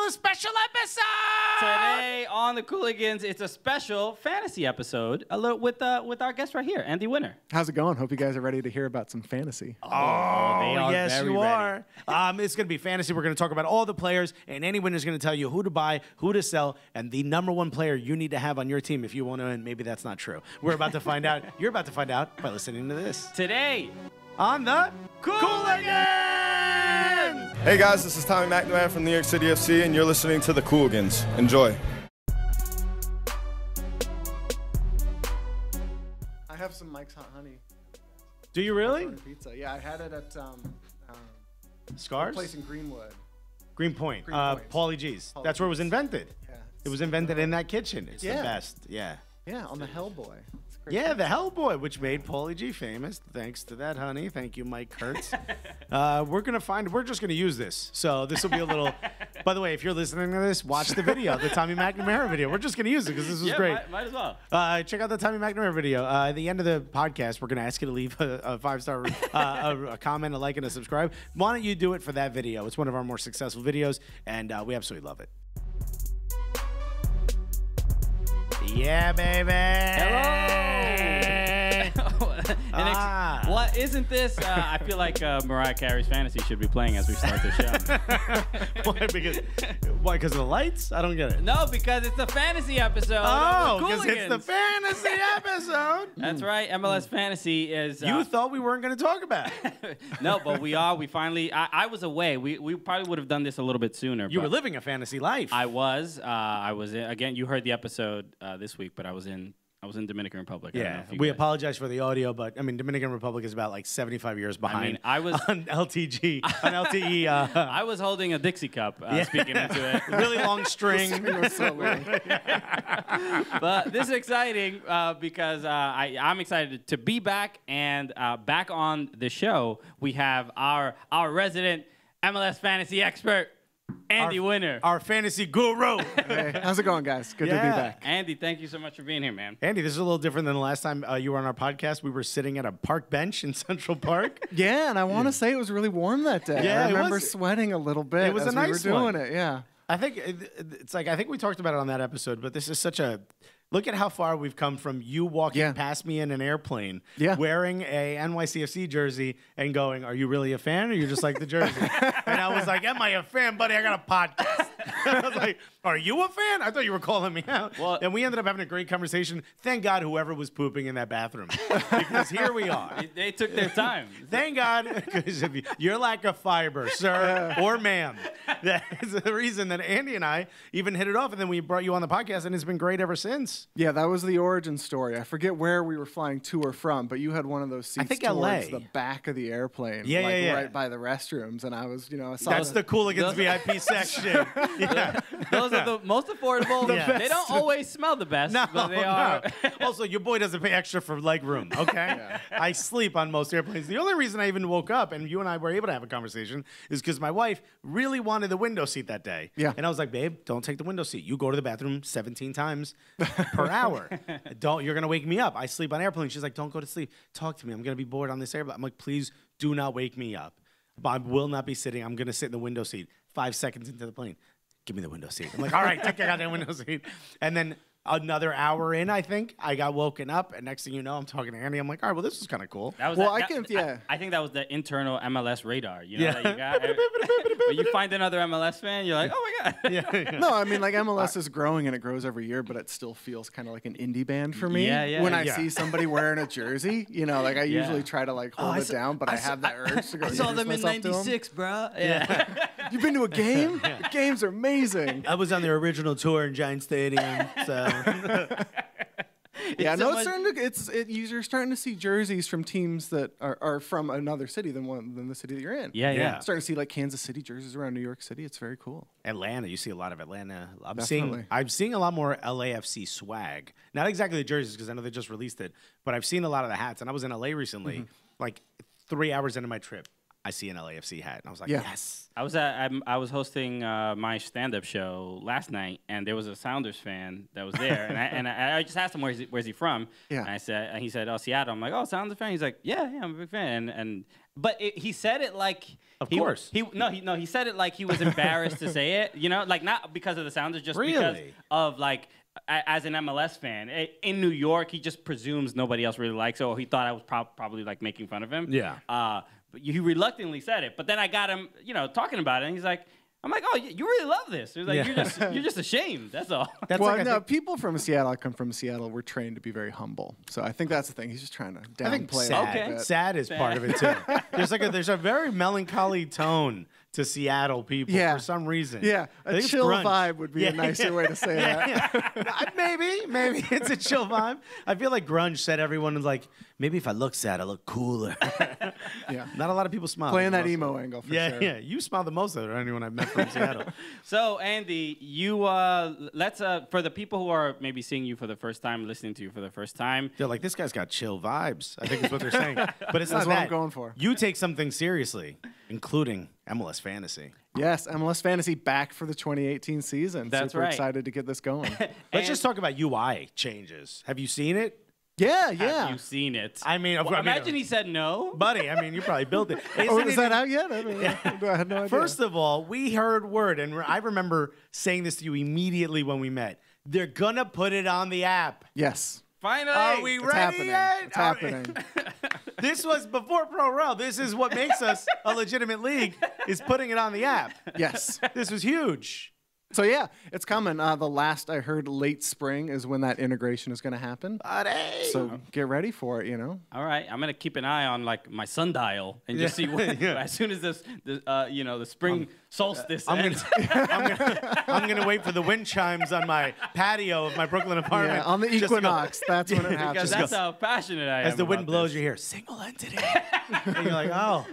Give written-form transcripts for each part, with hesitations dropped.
another special episode. Today on the Cooligans, it's a special fantasy episode with our guest right here, Andy Winner. How's it going? Hope you guys are ready to hear about some fantasy. Oh, they are yes, very you ready. It's going to be fantasy. We're going to talk about all the players, and Andy Winner's going to tell you who to buy, who to sell, and the #1 player you need to have on your team if you want to, and maybe that's not true. We're about to find out. You're about to find out by listening to this. Today On the Cooligans! Hey guys, this is Tommy McNamara from New York City FC, and you're listening to the Cooligans. Enjoy. I have some Mike's Hot Honey. Do you really? Pizza. Yeah, I had it at Scars? a place in Greenwood. Greenpoint. Greenpoint. Paulie G's. Paulie That's where it was G's. invented. Yeah. It was invented in that kitchen. It's Yeah. the best. Yeah. Yeah, on the Hellboy. It's great. Yeah, the Hellboy, which made Paulie G famous. Thanks to that, honey. Thank you, Mike Kurtz. We're just gonna use this. So this will be a little. By the way, if you're listening to this, watch the video, the Tommy McNamara video. We're just gonna use it because this was great. Might as well. Check out the Tommy McNamara video. At the end of the podcast, we're gonna ask you to leave a 5-star, a comment, a like, and a subscribe. Why don't you do it for that video? It's one of our more successful videos, and we absolutely love it. Yeah, baby. Hello. What isn't this? I feel like Mariah Carey's Fantasy should be playing as we start the show. Why? Because of the lights? I don't get it. No, because it's the fantasy episode. Oh, of the because it's the Cooligans. fantasy episode. That's right. MLS Fantasy is. You thought we weren't going to talk about it. No, but we are. We finally. I was away. We probably would have done this a little bit sooner. You but were living a fantasy life. I was. Again, you heard the episode this week, but I was in Dominican Republic. I don't know Yeah, if you we guys- apologize for the audio, but I mean, Dominican Republic is about like 75 years behind. I was on LTG, on LTE. I was holding a Dixie cup, speaking into it. Really long string. It was so long. But this is exciting because I'm excited to be back and back on the show. We have our resident MLS fantasy expert, Andy Winner. Our fantasy guru. Hey, how's it going, guys? Good to be back. Andy, thank you so much for being here, man. Andy, this is a little different than the last time you were on our podcast. We were sitting at a park bench in Central Park. Yeah, and I want to say it was really warm that day. Yeah, I it remember was. sweating a little bit It was as a nice we were doing one. it. Yeah. I think I think we talked about it on that episode, but this is such a look at how far we've come from you walking past me in an airplane, wearing a NYCFC jersey and going, "Are you really a fan, or you just like the jersey?" And I was like, "Am I a fan, buddy? I got a podcast." I was like, "Are you a fan?" I thought you were calling me out. Well, and we ended up having a great conversation. Thank God, whoever was pooping in that bathroom, because here we are. They took their time. Thank God, because of your lack of fiber, sir or ma'am. That is the reason that Andy and I even hit it off, and then we brought you on the podcast, and it's been great ever since. Yeah, that was the origin story. I forget where we were flying to or from, but you had one of those seats think towards LA. the back of the airplane, Yeah. right by the restrooms, and I was, I saw That's the Cooligans VIP section. Yeah. Those are the most affordable. Yeah. They don't always smell the best, but they are. Also, your boy doesn't pay extra for leg room, okay? I sleep on most airplanes. The only reason I even woke up and you and I were able to have a conversation is because my wife really wanted the window seat that day. Yeah. And I was like, babe, don't take the window seat. You go to the bathroom 17 times per hour. You're going to wake me up. I sleep on airplanes. She's like, don't go to sleep. Talk to me. I'm going to be bored on this airplane. I'm like, please do not wake me up. I will not be sitting. I'm going to sit in the window seat 5 seconds into the plane. Give me the window seat. I'm like, all right, take the goddamn window seat. And then another hour in, I think, I got woken up. And next thing you know, I'm talking to Andy. I'm like, all right, well, this is kind of cool. That was I think that was the internal MLS radar. You know, that you got. When you find another MLS fan, you're like, oh my god. No, I mean, like MLS is growing and it grows every year, but it still feels kind of like an indie band for me. Yeah. When I see somebody wearing a jersey, like I usually try to like hold it down, but I have that urge to go. I saw them in '96, bro. Yeah. You've been to a game? The games are amazing. I was on their original tour in Giant Stadium. So. Yeah, you're starting to see jerseys from teams that are from another city than the city that you're in. Yeah. Starting to see like Kansas City jerseys around New York City. It's very cool. Atlanta, you see a lot of Atlanta. I'm Definitely. seeing a lot more LAFC swag. Not exactly the jerseys because I know they just released it, but I've seen a lot of the hats. And I was in LA recently, like 3 hours into my trip. I see an LAFC hat, and I was like, yes. I was hosting my stand-up show last night, and there was a Sounders fan that was there, and I just asked him where's he from. Yeah. And he said, oh, Seattle. I'm like, oh, Sounders fan. He's like, yeah, I'm a big fan. And But he said it like Of course. He said it like he was embarrassed to say it. You know, like not because of the Sounders, just because of like as an MLS fan in New York, he just presumes nobody else really likes it, or he thought I was probably like making fun of him. Yeah. But he reluctantly said it. But then I got him, talking about it, and he's like, I'm like, oh, you really love this. He was like, you're just ashamed. That's all. That's well, like, no, people from Seattle, I come from Seattle, we're trained to be very humble. So I think that's the thing. He's just trying to downplay it. Okay. Sad is part of it too. There's a very melancholy tone to Seattle people for some reason. Yeah, I a think it's chill grunge. vibe would be a nicer way to say that. Maybe it's a chill vibe. I feel like grunge said everyone was like, maybe if I look sad, I look cooler. Yeah, Not a lot of people smile. playing that emo angle for sure. Yeah, you smile the most out of anyone I've met from Seattle. So, Andy, you let's for the people who are maybe seeing you for the first time, listening to you for the first time. They're like, this guy's got chill vibes. I think is what they're saying. But it's That's not what that. I'm going for. You take something seriously, including MLS Fantasy. Yes, MLS Fantasy back for the 2018 season. That's Super right. excited to get this going. Let's just talk about UI changes. Have you seen it? Yeah. Have you seen it? I mean, imagine he said no. buddy. I mean, you probably built it. Oh, Isn't is it that out yet? I had no idea. First of all, we heard word, and I remember saying this to you immediately when we met. They're gonna put it on the app. Yes. Finally. Are we It's ready happening. yet? It's happening. This was before Pro Row. This is what makes us a legitimate league, is putting it on the app. Yes. This was huge. So yeah, it's coming. The last I heard, late spring is when that integration is going to happen. Buddy. So get ready for it. All right, I'm gonna keep an eye on like my sundial and just see what, as soon as the spring solstice ends. I'm gonna wait for the wind chimes on my patio of my Brooklyn apartment. Yeah, on the just to go- equinox, that's when it Because happens. that's how passionate I am. As the wind about blows, this. you hear single entity, and you're like, oh.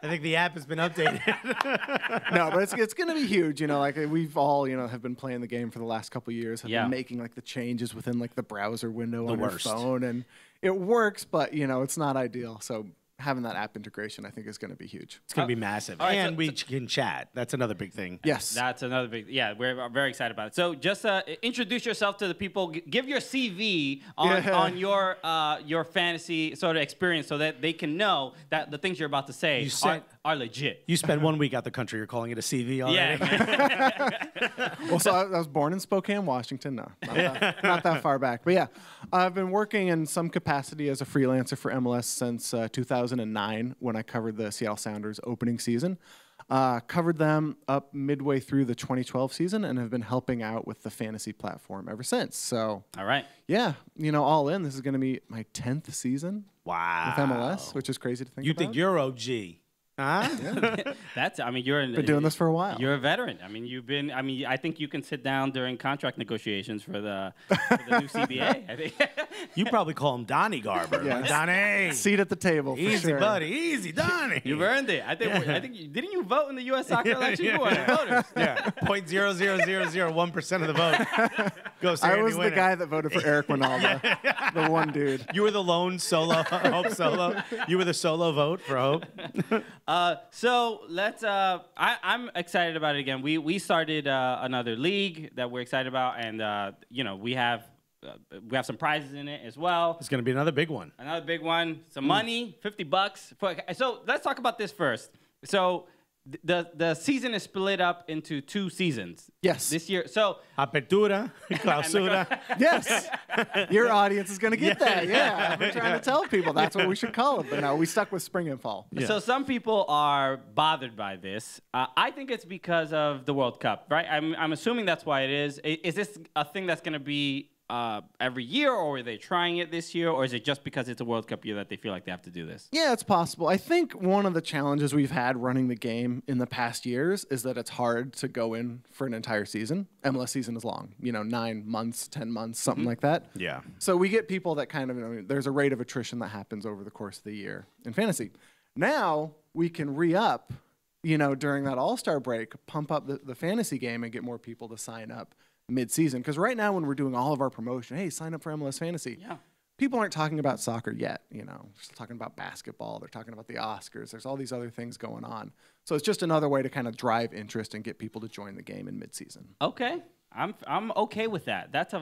I think the app has been updated. No, but it's going to be huge. Like we've all have been playing the game for the last couple of years. Have been making like the changes within like the browser window on your phone, and it works, but it's not ideal. So having that app integration, I think, is going to be huge. It's going to be massive. right, And we can chat. That's another big thing. Yes. That's another big. Yeah, we're very excited about it. So just introduce yourself to the people. Give your CV on your fantasy sort of experience, so that they can know that the things you're about to say are legit. You spent 1 week out the country. You're calling it a CV already? Yeah. Well, so I was born in Spokane, Washington. No, not that far back. But yeah, I've been working in some capacity as a freelancer for MLS since 2009, when I covered the Seattle Sounders opening season. Covered them up midway through the 2012 season, and have been helping out with the fantasy platform ever since. So, All right. yeah, all in, this is going to be my 10th season Wow. with MLS, which is crazy to think You about. think you're OG? Huh? You're Been doing this for a while. You're a veteran. I think you can sit down during contract negotiations for the new CBA. I think. You probably call him Donnie Garber. Yes. Like, Donnie. Seat at the table. For Easy, sure. buddy. Easy, Donnie. You've earned it. I think didn't you vote in the U.S. soccer election? You were one of the voters. Yeah. 0.00001% of the vote goes to I Andy was the Winner. guy that voted for Eric Winalda, the one dude. You were the lone solo, Hope solo. You were the solo vote for Hope. So let's. I'm excited about it again. We started another league that we're excited about, and we have some prizes in it as well. It's going to be another big one. Another big one. Some money, $50. So let's talk about this first. So the season is split up into 2 seasons. Yes. This year. So Apertura, clausura. Yes. Your audience is going to get that. Yeah. We're trying to tell people that's what we should call it. But no, we stuck with spring and fall. Yeah. So some people are bothered by this. I think it's because of the World Cup, right? I'm assuming that's why it is. Is this a thing that's going to be every year, or are they trying it this year, or is it just because it's a World Cup year that they feel like they have to do this? Yeah, it's possible. I think one of the challenges we've had running the game in the past years is that it's hard to go in for an entire season. MLS season is long, 9 months, 10 months, something like that. Yeah. So we get people that kind of, there's a rate of attrition that happens over the course of the year in fantasy. Now we can re-up, during that All-Star break, pump up the fantasy game and get more people to sign up mid-season. Because right now when we're doing all of our promotion, hey, sign up for MLS Fantasy. Yeah. People aren't talking about soccer yet, They're still talking about basketball. They're talking about the Oscars. There's all these other things going on. So it's just another way to kind of drive interest and get people to join the game in mid-season. Okay. I'm okay with that. That's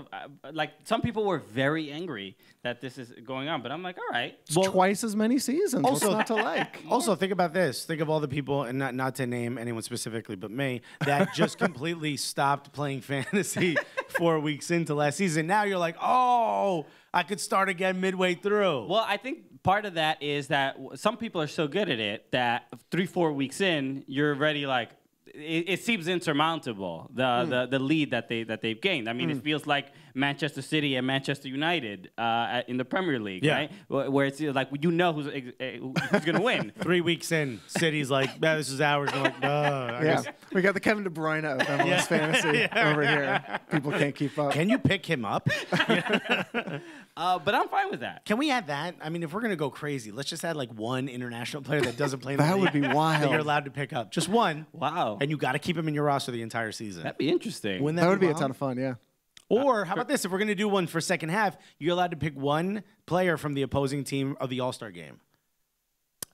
like some people were very angry that this is going on, but I'm like, all right. It's twice as many seasons. What's not to like? Also, think about this. Think of all the people, and not to name anyone specifically, but me, that just completely stopped playing fantasy 4 weeks into last season. Now you're like, oh, I could start again midway through. Well, I think part of that is that some people are so good at it that 3-4 weeks in, you're already like, it seems insurmountable, the lead that they've gained. I mean, it feels like Manchester City and Manchester United in the Premier League, right? Where it's like who's going to win. 3 weeks in, City's like, this is ours. And like, I guess. We got the Kevin De Bruyne of MLS fantasy over here. People can't keep up. Can you pick him up? But I'm fine with that. Can we add that? I mean, if we're going to go crazy, let's just add like one international player that doesn't play in the That league would be wild. that you're allowed to pick up. Just one. Wow. And you got to keep him in your roster the entire season. That'd be interesting. Wouldn't That would be a wild? ton of fun, yeah. Or how about this? If we're going to do one for second half, you're allowed to pick one player from the opposing team of the All-Star game.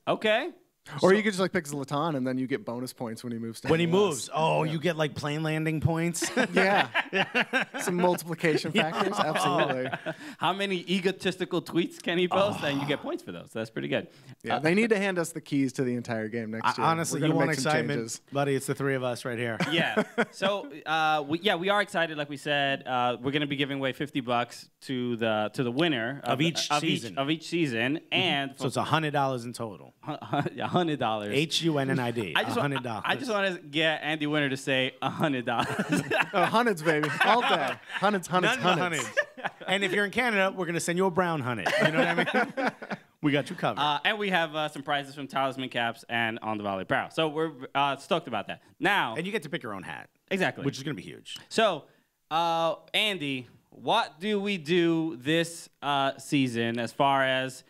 Okay. Or you could just like pick Zlatan and then you get bonus points when he moves to When he MLS. moves, you get like plane landing points. Yeah. Some multiplication factors. Absolutely. How many egotistical tweets can he post? And you get points for those. That's pretty good. Yeah, they need to hand us the keys to the entire game next year. Honestly, We're you gonna want make some excitement, changes. buddy? It's the three of us right here. Yeah. So we are excited. Like we said, we're going to be giving away $50 to the winner Of each season. Of each season, and So it's $100 in total. $100. HUNNID. $100. I just want to get Andy Winter to say $100. Hundreds, baby. All day. Hundreds. None of the hundreds. And if you're in Canada, we're going to send you a brown hunted. You know what I mean? We got you covered. And we have some prizes from Talisman Caps and On the Valley Apparel. So we're stoked about that. Now, and you get to pick your own hat. Exactly. Which is going to be huge. So, Andy, what do we do this season as far as,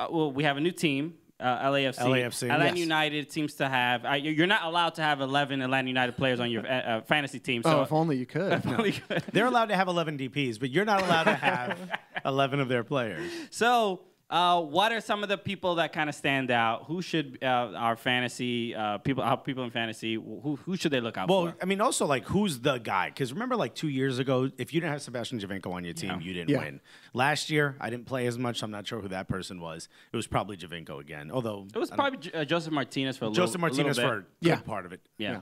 we have a new team. LAFC. Atlanta yes. United seems to have. You're not allowed to have 11 Atlanta United players on your fantasy team. So if only you could. They're allowed to have 11 DPs, but you're not allowed to have 11 of their players. So, what are some of the people that kind of stand out? Who should our fantasy people in fantasy? Who should they look out for? Well, I mean, also like who's the guy? Because remember, like 2 years ago, if you didn't have Sebastian Giovinco on your team, you didn't win. Last year, I didn't play as much. So I'm not sure who that person was. It was probably Giovinco again. Although it was probably Joseph Martinez for a Joseph Martinez little for a good part of it. Yeah.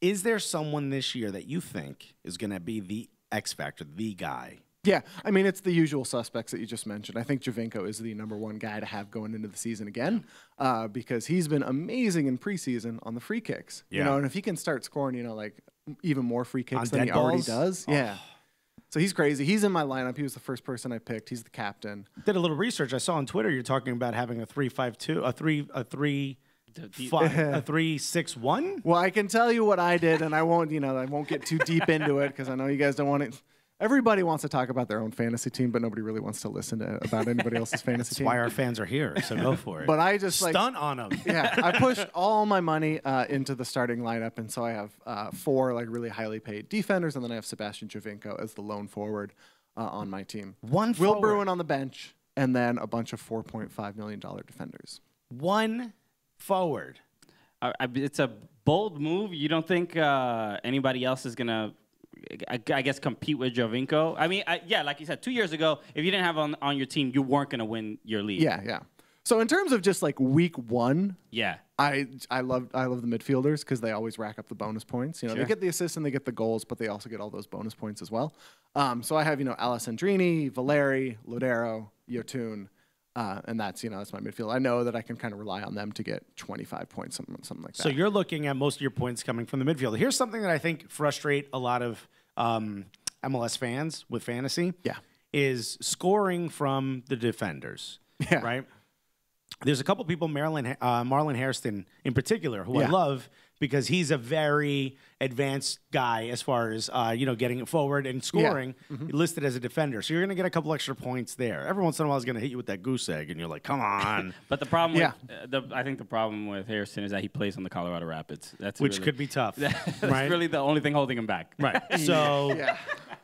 Is there someone this year that you think is going to be the X factor, the guy? Yeah, I mean, it's the usual suspects that you just mentioned. I think Giovinco is the #1 guy to have going into the season again because he's been amazing in preseason on the free kicks. Yeah. You know, and if he can start scoring, like even more free kicks On than he dead already balls? does. Yeah. So he's crazy. He's in my lineup. He was the first person I picked. He's the captain. Did a little research. I saw on Twitter you're talking about having a 3-5-2, a 3-6-1. Well, I can tell you what I did, and I won't get too deep into it because I know you guys don't want it. Everybody wants to talk about their own fantasy team, but nobody really wants to listen about anybody else's fantasy That's team. why our fans are here, so go for it. But I just stunt on them. Yeah, I pushed all my money into the starting lineup, and so I have 4 really highly paid defenders, and then I have Sebastian Giovinco as the lone forward on my team. One Will forward. Bruin on the bench, and then a bunch of $4.5 million defenders. One forward. It's a bold move. You don't think anybody else is gonna, I guess, compete with Giovinco? I mean, like you said, 2 years ago, if you didn't have on your team, you weren't gonna win your league. Yeah. So in terms of just week 1, yeah, I love the midfielders because they always rack up the bonus points. They get the assists and they get the goals, but they also get all those bonus points as well. So I have Alessandrini, Valeri, Lodero, Yotun. And that's my midfield. I know that I can kind of rely on them to get 25 points, something like that. So you're looking at most of your points coming from the midfield. Here's something that I think frustrate a lot of MLS fans with fantasy. Yeah. Is scoring from the defenders. Yeah. Right? There's a couple people, Marlon Hairston in particular, who I love because he's a very advanced guy as far as getting it forward and scoring, listed as a defender. So you're going to get a couple extra points there. Every once in a while, he's going to hit you with that goose egg, and you're like, come on. But the problem, I think the problem with Hairston is that he plays on the Colorado Rapids. Which could be tough. That's right? really the only thing holding him back. Right. So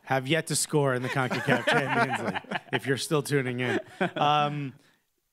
have yet to score in the CONCACAF Champions League if you're still tuning in.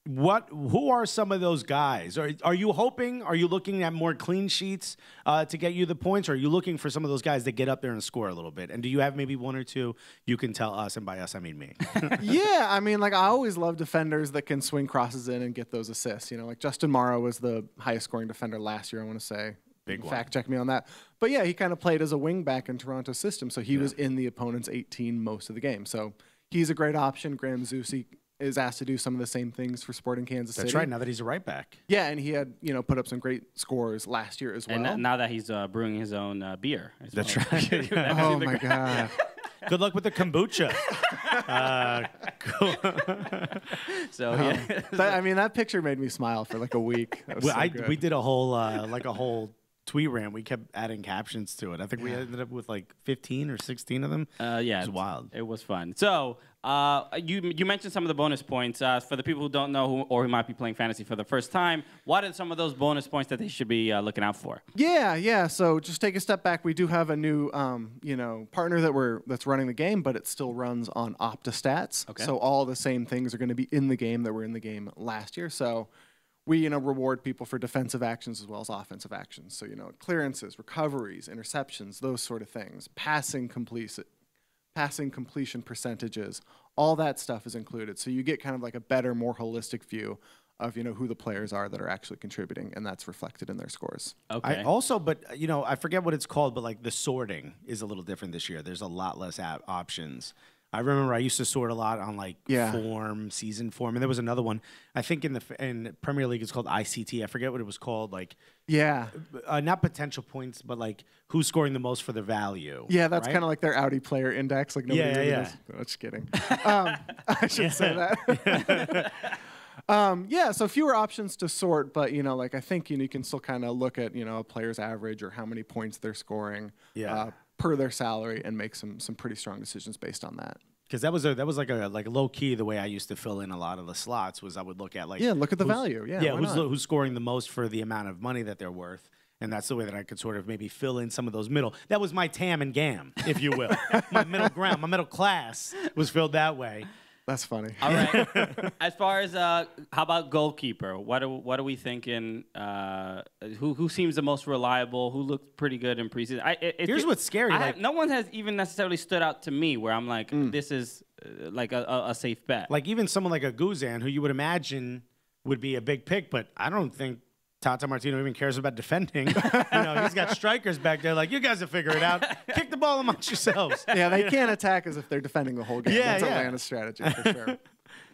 Who are some of those guys? Are you hoping? Are you looking at more clean sheets to get you the points? Or are you looking for some of those guys that get up there and score a little bit? And do you have maybe one or two you can tell us? And by us, I mean me. Yeah, I mean, like I always love defenders that can swing crosses in and get those assists. You know, like Justin Morrow was the highest scoring defender last year, I want to say. Big one. Fact check me on that. But yeah, he kind of played as a wing back in Toronto's system, so he was in the opponent's 18 most of the game. So he's a great option. Graham Zusi is asked to do some of the same things for Sporting Kansas City. That's right, now that he's a right back. Yeah, and he had, put up some great scores last year as well. And now that he's brewing his own beer. That's right. Oh, my God. Good luck with the kombucha. Cool. So, yeah. That picture made me smile for like a week. That was so good. We did a whole tweet rant. We kept adding captions to it. I think we ended up with like 15 or 16 of them. Yeah, it was wild. It was fun. So you mentioned some of the bonus points. For the people who don't know or who might be playing fantasy for the first time, what are some of those bonus points that they should be looking out for? Yeah. So just take a step back. We do have a new partner that's running the game, but it still runs on OptaStats. Okay. So all the same things are going to be in the game that were in the game last year. So we, reward people for defensive actions as well as offensive actions. So, clearances, recoveries, interceptions, those sort of things, passing completion percentages, all that stuff is included. So you get kind of like a better, more holistic view of, who the players are that are actually contributing, and that's reflected in their scores. Okay. I forget what it's called, but like the sorting is a little different this year. There's a lot less options. I remember I used to sort a lot on like form, season form, and there was another one. I think in Premier League it's called ICT. I forget what it was called. Like not potential points, but like who's scoring the most for the value. Yeah, that's kind of like their Audi player index. Like nobody really knows. No, just kidding. I should say that. So fewer options to sort, but I think you can still kind of look at a player's average or how many points they're scoring. Per their salary and make some pretty strong decisions based on that. Because that was like low key the way I used to fill in a lot of the slots was I would look at look at the value. Who's scoring the most for the amount of money that they're worth. And that's the way that I could sort of maybe fill in some of those middle. That was my TAM and GAM, if you will. My middle ground, my middle class was filled that way. That's funny. All right. As far as how about goalkeeper? What are we thinking? Who seems the most reliable? Who looked pretty good in preseason? Here's what's scary. No one has even necessarily stood out to me where I'm like, this is like a safe bet. Like even someone like a Guzan, who you would imagine would be a big pick, but I don't think Tata Martino even cares about defending. He's got strikers back there like, you guys will figure it out. Kick the ball amongst yourselves. Yeah, they can't attack as if they're defending the whole game. That's Atlanta's strategy for sure.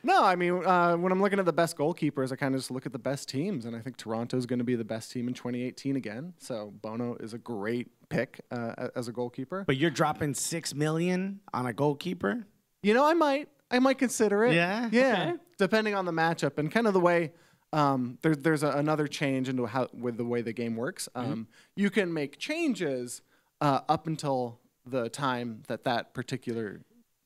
No, I mean, when I'm looking at the best goalkeepers, I kind of just look at the best teams, and I think Toronto's going to be the best team in 2018 again. So Bono is a great pick as a goalkeeper. But you're dropping $6 million on a goalkeeper? I might consider it. Yeah? Okay. Depending on the matchup and kind of the way. There's another change into with the way the game works. You can make changes up until the time that particular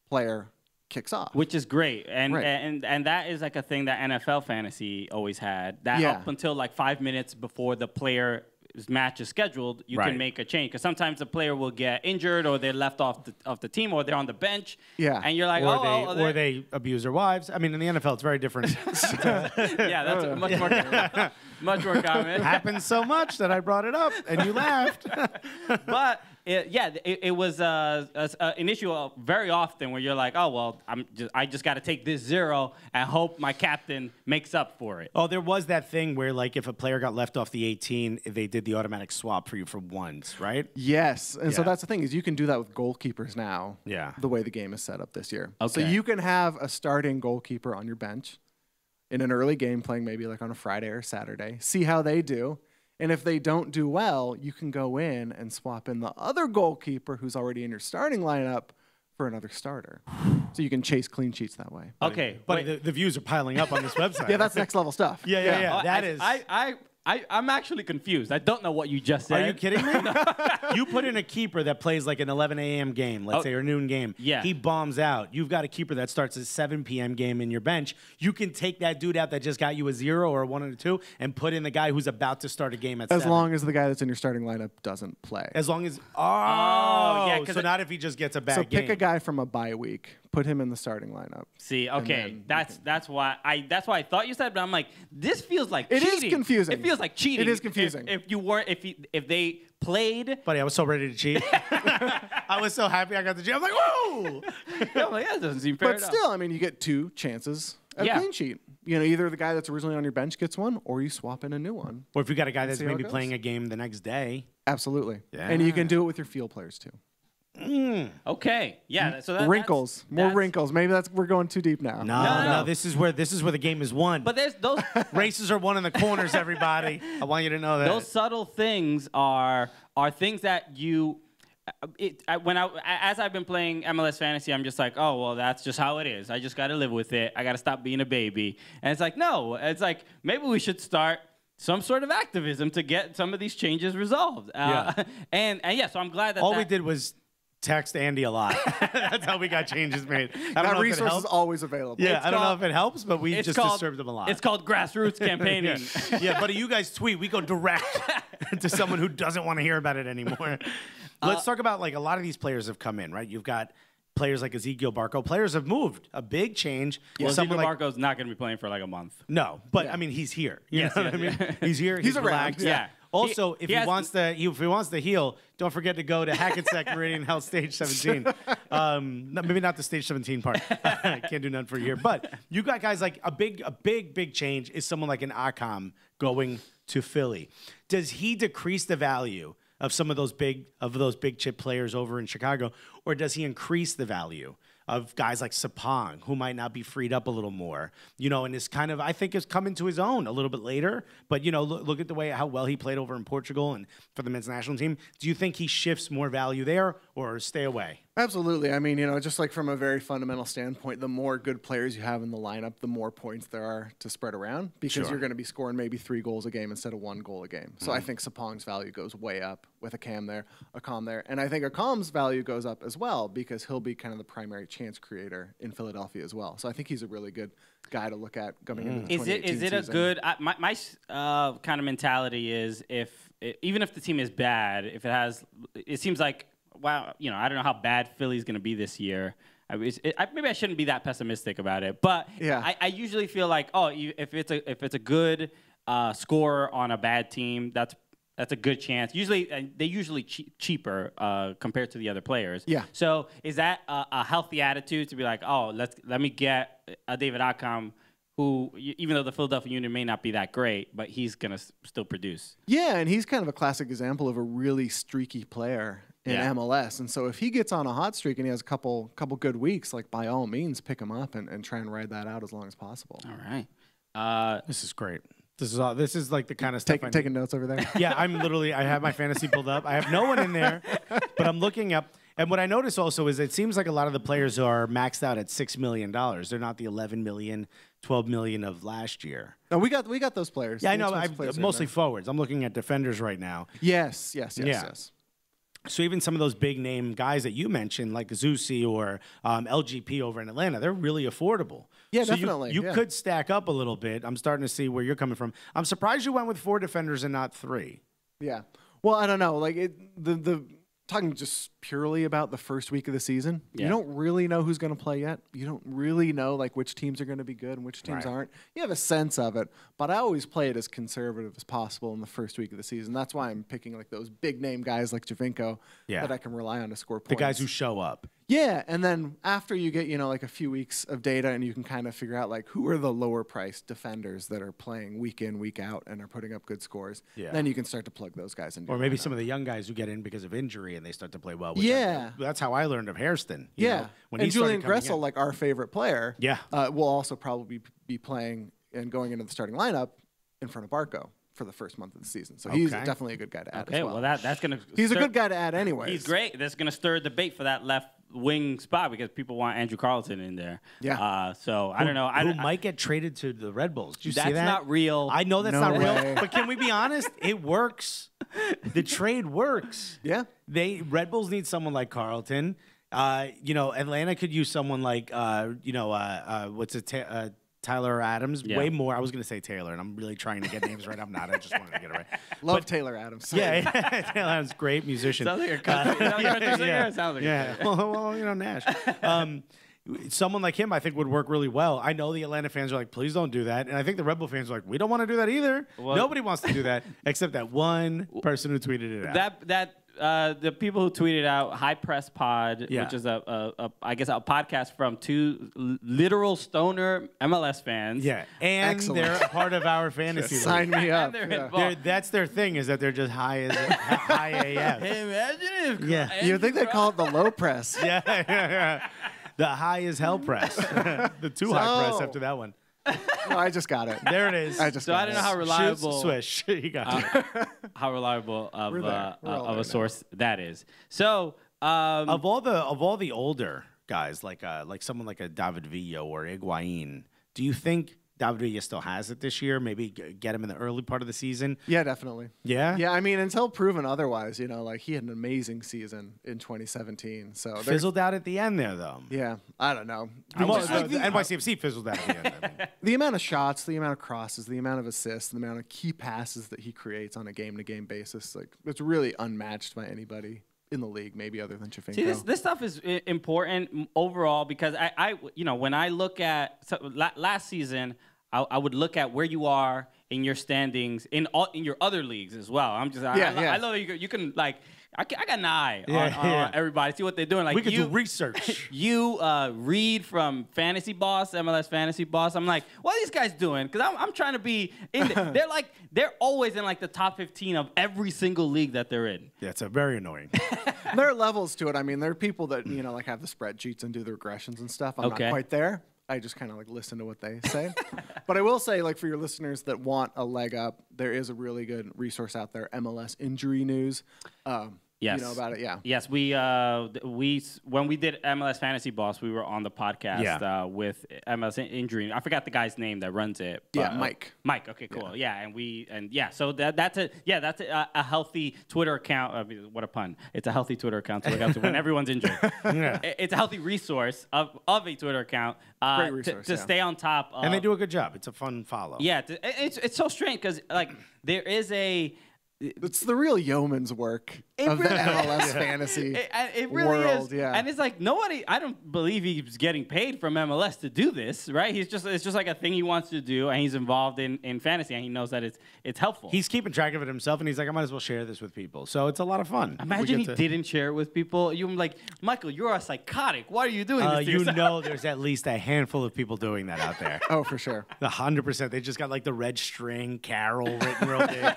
player kicks off, which is great, and that is like a thing that NFL fantasy always had. That up until like 5 minutes before the player's match is scheduled, you can make a change because sometimes the player will get injured or they're left off the team or they're on the bench. Yeah, and you're like, or they abuse their wives. I mean, in the NFL, it's very different. That's much more common. Happens so much that I brought it up and you laughed. But it was an issue very often where you're like, oh well, I just got to take this 0 and hope my captain makes up for it. Oh, there was that thing where like if a player got left off the 18, they did the automatic swap for you for ones, right? Yes, and so that's the thing is you can do that with goalkeepers now. Yeah, the way the game is set up this year. Okay. So you can have a starting goalkeeper on your bench in an early game playing maybe like on a Friday or Saturday. See how they do. And if they don't do well, you can go in and swap in the other goalkeeper who's already in your starting lineup for another starter. So you can chase clean sheets that way. Okay. But the views are piling up on this website. Yeah, that's next level stuff. Yeah. That is. I'm actually confused. I don't know what you just said. Are you kidding me? You put in a keeper that plays like an 11 a.m. game, let's say, or noon game. Yeah. He bombs out. You've got a keeper that starts at 7 p.m. game in your bench. You can take that dude out that just got you a 0 or a 1 and a 2 and put in the guy who's about to start a game at 7. As long as the guy that's in your starting lineup doesn't play. As long as... so not if he just gets a bad game. So pick a guy from a bye week. put him in the starting lineup. See, okay, that's why I thought you said, but I'm like, this feels like It cheating. is confusing. It feels like cheating. It is confusing. If they played. Buddy, I was so ready to cheat. I was so happy I got the cheat. I'm like, whoa! I'm like, that doesn't seem fair. But still, I mean, you get 2 chances at a clean sheet. You know, either the guy that's originally on your bench gets one, or you swap in a new one. Or if you got a guy that's see how maybe it goes. playing a game the next day. Absolutely. Yeah. And you can do it with your field players too. Okay, yeah. So Wrinkles, more wrinkles. Maybe we're going too deep now. No. This is where the game is won. But there's those races are won in the corners. Everybody, I want you to know that those subtle things are things that you. As I've been playing MLS fantasy, I'm just like, oh well, that's just how it is. I just got to live with it. I got to stop being a baby. And it's like, no, it's like maybe we should start some sort of activism to get some of these changes resolved. And yeah, so I'm glad that all we did was text Andy a lot. That's how we got changes made. That resource is always available. Yeah, I don't know if it helps, but we just disturbed them a lot. It's called grassroots campaigning. Yeah, but you guys tweet. We go direct to someone who doesn't want to hear about it anymore. Let's talk about, like, a lot of these players have come in, right? You've got players like Ezekiel Barco. Players have moved. A big change. Well, Ezekiel Barco's not going to be playing for like a month. No, but I mean, he's here. You know what I mean? He's here. He's relaxed. Yeah. Also, if he wants to heal, don't forget to go to Hackensack Meridian Health Stage 17. Maybe not the Stage 17 part. Can't do none for a year. But you got guys like a big change is someone like an Akam going to Philly. Does he decrease the value of some of those big chip players over in Chicago, or does he increase the value of guys like Sapong, who might now be freed up a little more, and is kind of, I think, is coming to his own a little bit later. But, look at the way how well he played over in Portugal and for the men's national team. Do you think he shifts more value there or stay away? Absolutely. I mean, just like from a very fundamental standpoint, the more good players you have in the lineup, the more points there are to spread around because you're going to be scoring maybe 3 goals a game instead of 1 goal a game. So I think Sapong's value goes way up with Akam there. And I think Akam's value goes up as well because he'll be kind of the primary chance creator in Philadelphia as well. So I think he's a really good guy to look at coming into the 2018 Is it a good my kind of mentality is even if the team is bad, if it seems like, wow, I don't know how bad Philly's going to be this year. Maybe I shouldn't be that pessimistic about it, but I usually feel like, if it's a good scorer on a bad team, that's a good chance. They're usually cheaper compared to the other players. Yeah. So is that a healthy attitude to be like, let me get a David Akam, who, even though the Philadelphia Union may not be that great, but he's going to still produce. Yeah, and he's kind of a classic example of a really streaky player in MLS. And so if he gets on a hot streak and he has a couple good weeks, like, by all means, pick him up and try and ride that out as long as possible. All right. This is great. This is like the kind of stuff taking notes over there. Yeah, I have my fantasy pulled up. I have no one in there, but I'm looking up. And what I notice also is it seems like a lot of the players are maxed out at $6 million. They're not the 11 million, 12 million of last year. No, we got those players. Yeah, I know. Mostly forwards. I'm looking at defenders right now. Yes. So even some of those big name guys that you mentioned, like Zusi or LGP over in Atlanta, they're really affordable. Yeah, so definitely. You could stack up a little bit. I'm starting to see where you're coming from. I'm surprised you went with 4 defenders and not 3. Yeah. Well, I don't know. Like the talking just purely about the first week of the season, you don't really know who's going to play yet. You don't really know like which teams are going to be good and which teams aren't. You have a sense of it, but I always play it as conservative as possible in the first week of the season. That's why I'm picking like those big name guys like Javinko that I can rely on to score points. The guys who show up. Yeah, and then after you get, like a few weeks of data and you can kind of figure out like who are the lower priced defenders that are playing week in, week out and are putting up good scores, then you can start to plug those guys in. Or maybe some of the young guys who get in because of injury and they start to play well. That's how I learned of Hairston. When and Julian Gressel, like our favorite player, will also probably be playing and going into the starting lineup in front of Barco for the first month of the season. So he's definitely a good guy to add as well. Well, that's going to... He's a good guy to add anyway. He's great. That's going to stir a debate for that left wing spot because people want Andrew Carlton in there. Yeah. So I don't know. Who might get traded to the Red Bulls. Did you see that? That's not real. I know that's No not way. real. But can we be honest? It works. The trade works. Yeah. Red Bulls need someone like Carlton. Atlanta could use someone like Tyler Adams, way more. I was going to say Taylor, and I'm really trying to get names right. I'm not. I just wanted to get it right. Love Taylor Adams. Yeah, Taylor Adams, great musician. Sounds like a country singer. Sounds like Well, Nash. someone like him, I think, would work really well. I know the Atlanta fans are like, please don't do that. And I think the Red Bull fans are like, we don't want to do that either. Well, nobody wants to do that except that one person who tweeted it out. The people who tweeted out High Press Pod, which is I guess a podcast from two literal stoner MLS fans. Yeah, and they're a part of our fantasy league. Sign me up. That's their thing, is that they're just high AF. Hey, imagine if You think they call it the low press? Yeah. The high as hell press. The too high press after that one. No, I just got it. There it is. I don't know how reliable. Swish. You got it. How reliable of a source that is. So of all the older guys, like someone like a David Villa or Higuain, do you think David Villa still has it this year? Maybe get him in the early part of the season? Yeah, definitely. Yeah? Yeah, I mean, until proven otherwise, like he had an amazing season in 2017. So fizzled out at the end there, though. Yeah, I don't know. The NYCFC fizzled out at the end. I mean. The amount of shots, the amount of crosses, the amount of assists, the amount of key passes that he creates on a game-to-game basis, like it's really unmatched by anybody in the league, maybe other than Chafinko. See, this stuff is important overall because I when I look at last season, I would look at where you are in your standings in your other leagues as well. I love that you can like. I got an eye on everybody, see what they're doing. Like we can do research. You read from Fantasy Boss, MLS Fantasy Boss. I'm like, what are these guys doing? Because I'm trying to be in. They're always in like the top 15 of every single league that they're in. Yeah, it's very annoying. There are levels to it. I mean, there are people that like have the spreadsheets and do the regressions and stuff. I'm not quite there. I just kind of like listen to what they say. But I will say, like, for your listeners that want a leg up, there is a really good resource out there, MLS Injury News. Yes. You know about it? Yeah. Yes, we when we did MLS Fantasy Boss, we were on the podcast with MLS Injury. I forgot the guy's name that runs it. But, Mike. Mike. Okay, cool. Yeah, so that's a healthy Twitter account. I mean, what a pun! It's a healthy Twitter account to look up to when everyone's injured. It's a healthy resource of a Twitter account great resource, to stay on top. And they do a good job. It's a fun follow. Yeah, it's so strange because like there is a. It's the real yeoman's work of the MLS fantasy it really world. Is. Yeah. And it's like nobody. I don't believe he's getting paid from MLS to do this, right? It's just like a thing he wants to do, and he's involved in fantasy, and he knows that it's helpful. He's keeping track of it himself, and he's like, I might as well share this with people. So it's a lot of fun. Imagine he didn't share it with people. You're like, Michael, you're a psychotic. Why are you doing this to yourself? There's at least a handful of people doing that out there. Oh, for sure. 100%. They just got like the red string Carol written real big,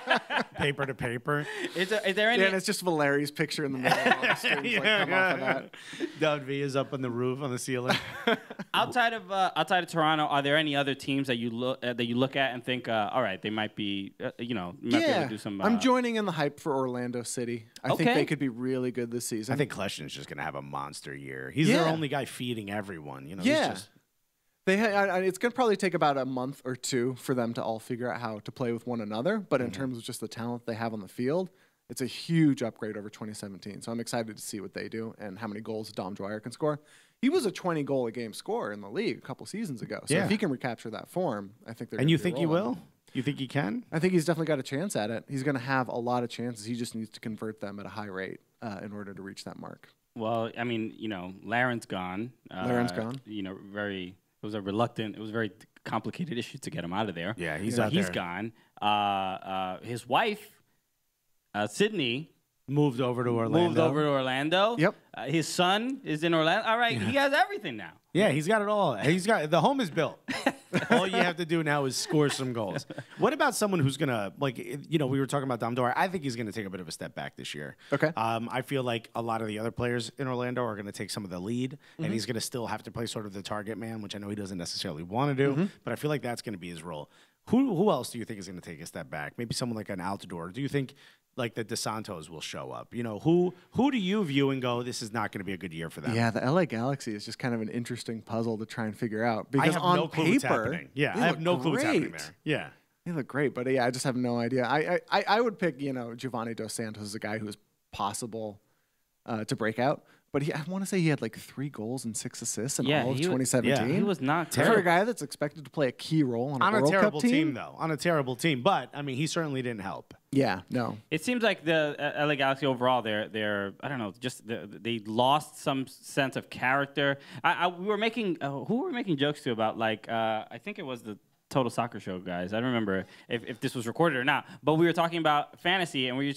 paper to paper. Is there any? Yeah, and it's just Valeri's picture in the middle. All the strings come off of that. David V is up on the roof on the ceiling. outside of Toronto, are there any other teams that you look at and think, all right, they might be, be able to do some. I'm joining in the hype for Orlando City. I think they could be really good this season. I think Kleshton's just gonna have a monster year. He's their only guy feeding everyone. He's just. It's going to probably take about a month or two for them to all figure out how to play with one another. But in terms of just the talent they have on the field, it's a huge upgrade over 2017. So I'm excited to see what they do and how many goals Dom Dwyer can score. He was a 20-goal-a-game scorer in the league a couple seasons ago. So if he can recapture that form, I think they're going to. And you think he will? You think he can? I think he's definitely got a chance at it. He's going to have a lot of chances. He just needs to convert them at a high rate in order to reach that mark. Well, I mean, Laren's gone. Laren's gone. It was a very complicated issue to get him out of there. Yeah, he's gone. His wife, Sydney, moved over to Orlando. Yep. His son is in Orlando. All right, he has everything now. Yeah, he's got it all. The home is built. All you have to do now is score some goals. What about someone who's gonna we were talking about Dom Dwyer. I think he's gonna take a bit of a step back this year. Okay. I feel like a lot of the other players in Orlando are gonna take some of the lead, and he's gonna still have to play sort of the target man, which I know he doesn't necessarily want to do, but I feel like that's gonna be his role. Who else do you think is gonna take a step back? Maybe someone like an Altidore. Do you think like the DeSantos will show up? Who do you view and go, this is not going to be a good year for them? Yeah, the LA Galaxy is just kind of an interesting puzzle to try and figure out. Because I have on no clue what's paper, happening. Yeah, I have no clue what's happening there. Yeah. They look great, but I just have no idea. I would pick, Giovanni Dos Santos as a guy who is possible to break out. But I want to say he had like 3 goals and 6 assists in all of 2017. He was not terrible. For a guy that's expected to play a key role on a World terrible Cup team, though. On a terrible team. But, I mean, he certainly didn't help. Yeah, no. It seems like the LA Galaxy overall, they're I don't know, just they lost some sense of character. We were making who were we making jokes to about, like I think it was the Total Soccer Show guys. I don't remember if this was recorded or not, but we were talking about fantasy, and we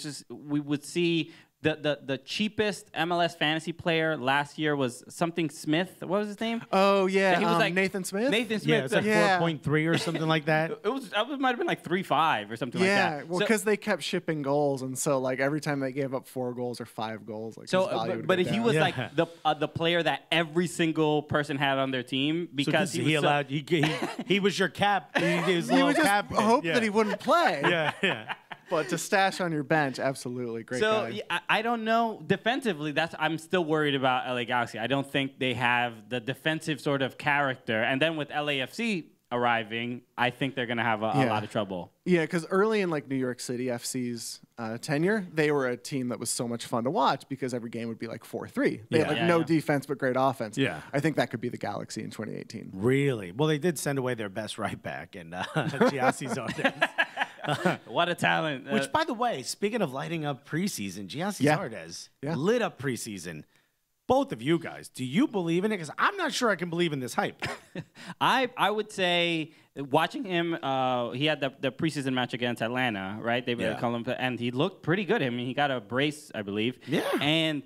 would see the cheapest MLS fantasy player last year was something Smith. What was his name? Oh yeah, He was like Nathan Smith. Nathan Yeah, Smith. it's like Yeah. 4.3 or something like that. It might have been like 3.5 or something like Yeah, that. well, because they kept shipping goals, and so like every time they gave up 4 goals or 5 goals, like his value would but go he down. was Yeah. like the player that every single person had on their team because So he was allowed. He was your cap. He was you would just cap. hope that he wouldn't play. Yeah, yeah. But to stash on your bench, absolutely great guy. yeah, I don't know defensively. I'm still worried about LA Galaxy. I don't think they have the defensive sort of character. And then with LAFC arriving, I think they're gonna have a lot of trouble. Yeah, because early in like New York City FC's tenure, they were a team that was so much fun to watch because every game would be like 4-3. They had like Yeah, no yeah. defense but great offense. Yeah. I think that could be the Galaxy in 2018. Really? Well, they did send away their best right back, and Giassi Zardes. What a talent! Which, by the way, speaking of lighting up preseason, Giassi Yeah. Zardes Yeah. lit up preseason. Both of you guys, do you believe in it? Because I'm not sure I can believe in this hype. I would say watching him, he had the preseason match against Atlanta, right? They Yeah. call him, and he looked pretty good. I mean, he got a brace, I believe. Yeah. And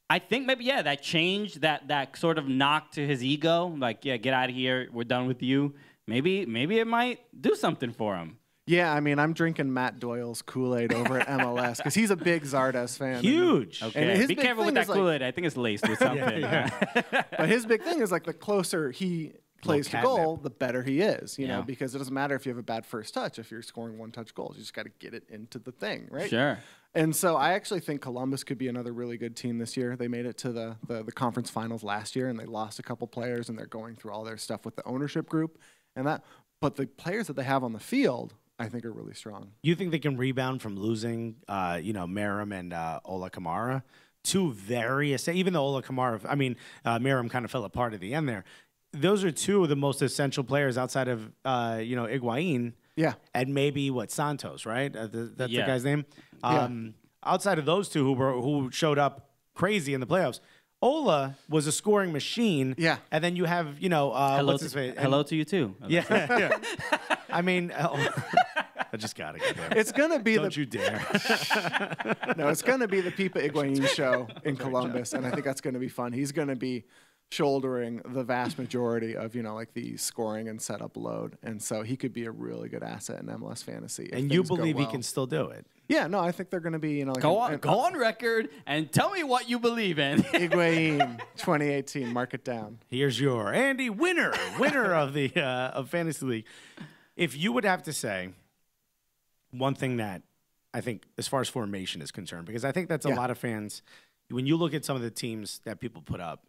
I think maybe that change, that sort of knock to his ego, like get out of here, we're done with you. Maybe it might do something for him. Yeah, I mean, I'm drinking Matt Doyle's Kool-Aid over at MLS because he's a big Zardes fan. Huge. Okay, his be big careful with thing that is, like- Kool-Aid. I think it's laced with something. But his big thing is like the closer he plays to catnip. goal, the better he is, you Yeah. know, because it doesn't matter if you have a bad first touch. If you're scoring one-touch goals, you just got to get it into the thing, right? Sure. And so I actually think Columbus could be another really good team this year. They made it to the conference finals last year, and they lost a couple players, and they're going through all their stuff with the ownership group and that. But the players that they have on the field, I think, are really strong. You think they can rebound from losing, Merrim and Ola Kamara? Two various, even though Ola Kamara, Merrim kind of fell apart at the end there. Those are two of the most essential players outside of, Higuain. Yeah. And maybe Santos, right? That's the Yeah. guy's name. Outside of those two who showed up crazy in the playoffs, Ola was a scoring machine. Yeah. And then you have, Hello, what's his face? hello to you too. Yeah. Yeah. I mean, I just gotta get there. It's gonna be Don't you dare. it's gonna be the Pipa Higuain show in Columbus, and I think that's gonna be fun. He's gonna be shouldering the vast majority of like the scoring and setup load, and so he could be a really good asset in MLS fantasy. if And you things go believe he well. can still do it. Yeah, no, I think they're gonna be like Go on record and tell me what you believe in. Higuain 2018. Mark it down. Here's your Andy winner of the of Fantasy League. If you would have to say one thing that I think, as far as formation is concerned, because I think that's a Yeah. lot of fans. When you look at some of the teams that people put up,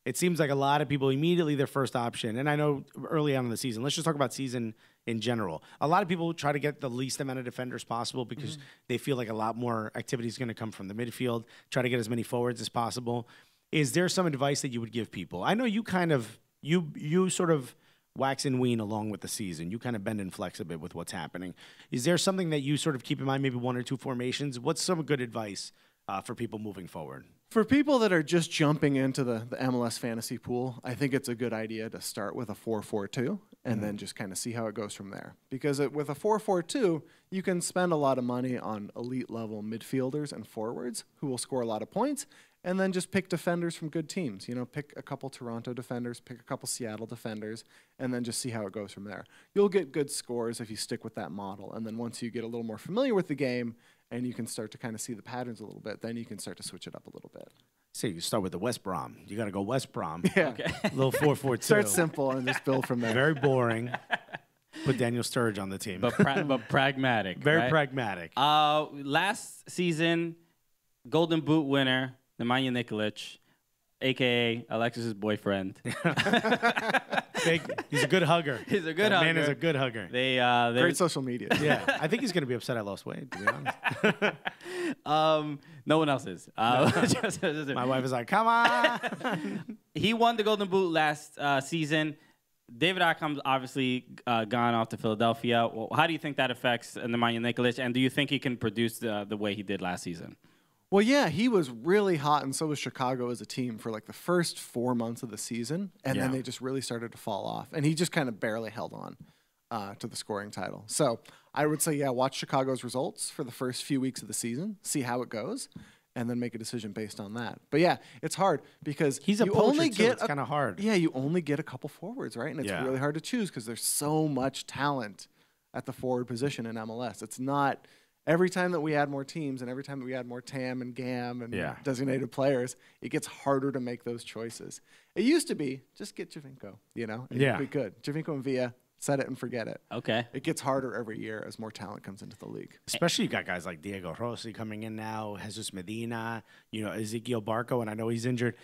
it seems like a lot of people immediately their first option. And I know early on in the season, let's just talk about season in general. A lot of people try to get the least amount of defenders possible because they feel like a lot more activity is going to come from the midfield. Try to get as many forwards as possible. Is there some advice that you would give people? I know you kind of you sort of wax and wean along with the season. You kind of bend and flex a bit with what's happening. Is there something that you sort of keep in mind? Maybe one or two formations. What's some good advice for people moving forward? For people that are just jumping into the MLS fantasy pool, I think it's a good idea to start with a 4-4-2 and then just kind of see how it goes from there. Because with a 4-4-2, you can spend a lot of money on elite level midfielders and forwards who will score a lot of points, and then just pick defenders from good teams. Pick a couple Toronto defenders, pick a couple Seattle defenders, and then just see how it goes from there. You'll get good scores if you stick with that model. And then once you get a little more familiar with the game and you can start to kind of see the patterns a little bit, then you can start to switch it up a little bit. So you start with the West Brom. You got to go West Brom. Yeah. Little 4-4-2. Start simple and just build from there. Very boring. Put Daniel Sturridge on the team. but pragmatic. Very right? pragmatic. Last season, Golden Boot winner, Nemanja Nikolic, a.k.a. Alexis's boyfriend. He's a good hugger. He's a good That hugger. man is a good hugger. Great social media. Yeah, I think he's going to be upset I lost weight, to be honest. No one else is. My wife is like, come on. He won the Golden Boot last season. David Ockham's obviously gone off to Philadelphia. Well, how do you think that affects Nemanja Nikolic, and do you think he can produce the way he did last season? Well, yeah, he was really hot, and so was Chicago as a team for like the first 4 months of the season, and then they just really started to fall off, and he just kind of barely held on to the scoring title. So I would say, yeah, watch Chicago's results for the first few weeks of the season, see how it goes, and then make a decision based on that. But yeah, it's hard because he's a poacher too. It's kind of hard. Yeah, you only get a couple forwards, right? And it's really hard to choose because there's so much talent at the forward position in MLS. It's not every time that we add more teams and every time that we add more TAM and GAM and designated players, it gets harder to make those choices. It used to be just get Giovinco, you know, and it'd be good. Giovinco and Villa, set it and forget it. Okay. It gets harder every year as more talent comes into the league. Especially you got guys like Diego Rossi coming in now, Jesus Medina, you know, Ezequiel Barco, and I know he's injured.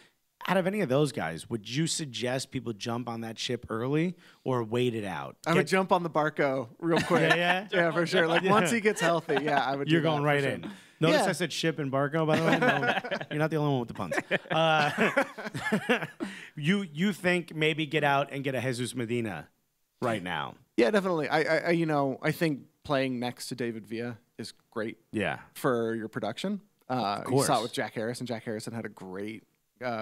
Out of any of those guys, would you suggest people jump on that ship early or wait it out? I would jump on the Barco real quick. Yeah, for sure. Like once he gets healthy, I would. You're going right in. Notice I said ship and Barco, by the way. No, you're not the only one with the puns. You think maybe get out and get a Jesus Medina right now? Yeah, definitely. I think playing next to David Villa is great. Yeah. For your production. Of course. You saw it with Jack Harrison. Jack Harrison had a great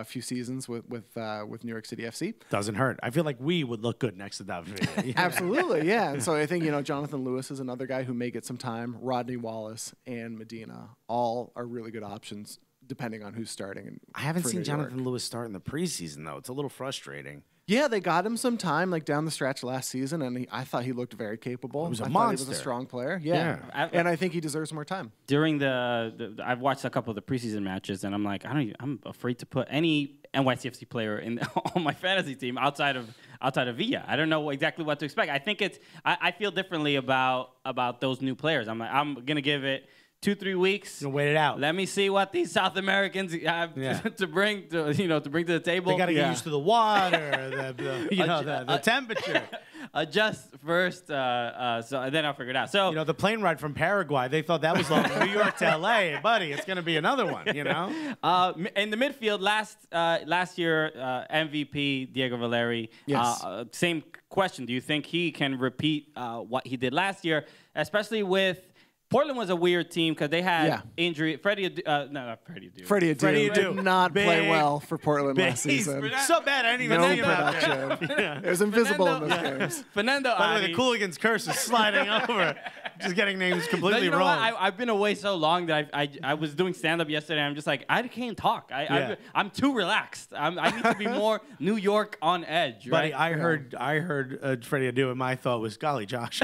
few seasons with New York City FC. Doesn't hurt. I feel like we would look good next to David Villa. Absolutely, yeah. And so I think, you know, Jonathan Lewis is another guy who may get some time. Rodney Wallace and Medina all are really good options depending on who's starting. I haven't seen Jonathan Lewis start in the preseason, though. It's a little frustrating. Yeah, they got him some time, like down the stretch last season, and I thought he looked very capable. He was a monster. He was a strong player. Yeah. And I think he deserves more time. During I've watched a couple of the preseason matches, and I'm like, I'm afraid to put any NYCFC player on my fantasy team outside of Villa. I don't know exactly what to expect. I think I feel differently about those new players. I'm like, I'm gonna give it 2-3 weeks. You'll wait it out. Let me see what these South Americans have to bring to the table. They got to get used to the water, the temperature. Adjust first, so then I'll figure it out. So the plane ride from Paraguay, they thought that was long. New York to LA, buddy, it's gonna be another one. You know. In the midfield, last year, MVP Diego Valeri. Yes. Same question. Do you think he can repeat what he did last year, especially with? Portland was a weird team because they had injury. Freddie Adu did not play well for Portland last season. So bad, I didn't even see him out there. It was invisible in those games. Fernando By the way, the Cooligans curse is sliding over. Just getting names completely wrong. I've been away so long that I was doing stand-up yesterday. I'm just like, I can't talk. I'm too relaxed. I need to be more New York on edge. Buddy, right? I heard Freddie Adu, and my thought was, golly, Josh.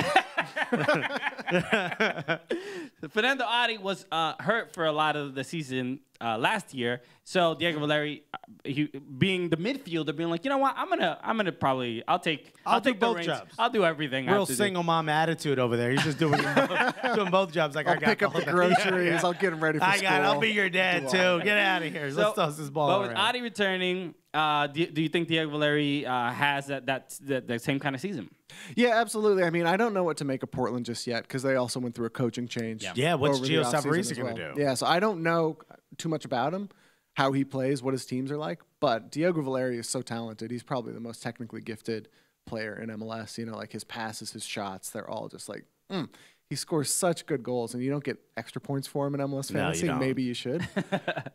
Fernando Ari was hurt for a lot of the season last year. So Diego Valeri, being the midfielder, being like, you know what, I'm gonna probably I'll take both reins. jobs. I'll do everything. Real single mom attitude over there. He's just doing both jobs. Like I'll pick up the groceries. I'll get him ready for school. I'll be your dad too. Get out of here. Let's toss this ball around. But with Adi returning, do you think Diego Valeri has that same kind of season? Yeah, absolutely. I mean, I don't know what to make of Portland just yet because they also went through a coaching change. Yeah, what's Gio Savarese going to do? Yeah, so I don't know too much about him, how he plays, what his teams are like. But Diego Valeri is so talented. He's probably the most technically gifted player in MLS. You know, like his passes, his shots, they're all just like, He scores such good goals, and you don't get extra points for him in MLS Fantasy. No, maybe you should.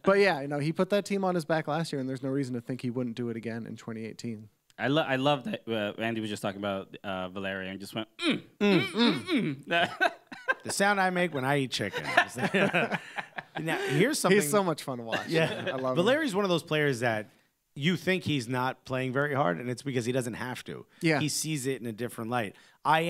But yeah, he put that team on his back last year, and there's no reason to think he wouldn't do it again in 2018. I love that Andy was just talking about Valeri and just went, The sound I make when I eat chicken. Now, here's something. He's so much fun to watch. Yeah. I love Valeri's one of those players that you think he's not playing very hard, and it's because he doesn't have to. Yeah. He sees it in a different light. I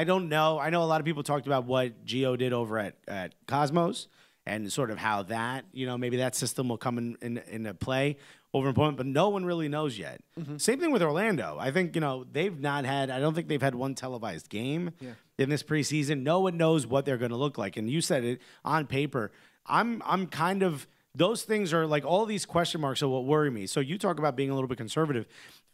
don't know. I know a lot of people talked about what Gio did over at Cosmos and sort of how that, maybe that system will come into play over in Portland, but no one really knows yet. Mm-hmm. Same thing with Orlando. I think, they've not had, I don't think they've had one televised game in this preseason. No one knows what they're going to look like. And you said it on paper. I'm kind of, those things are like all these question marks are what worry me. So you talk about being a little bit conservative.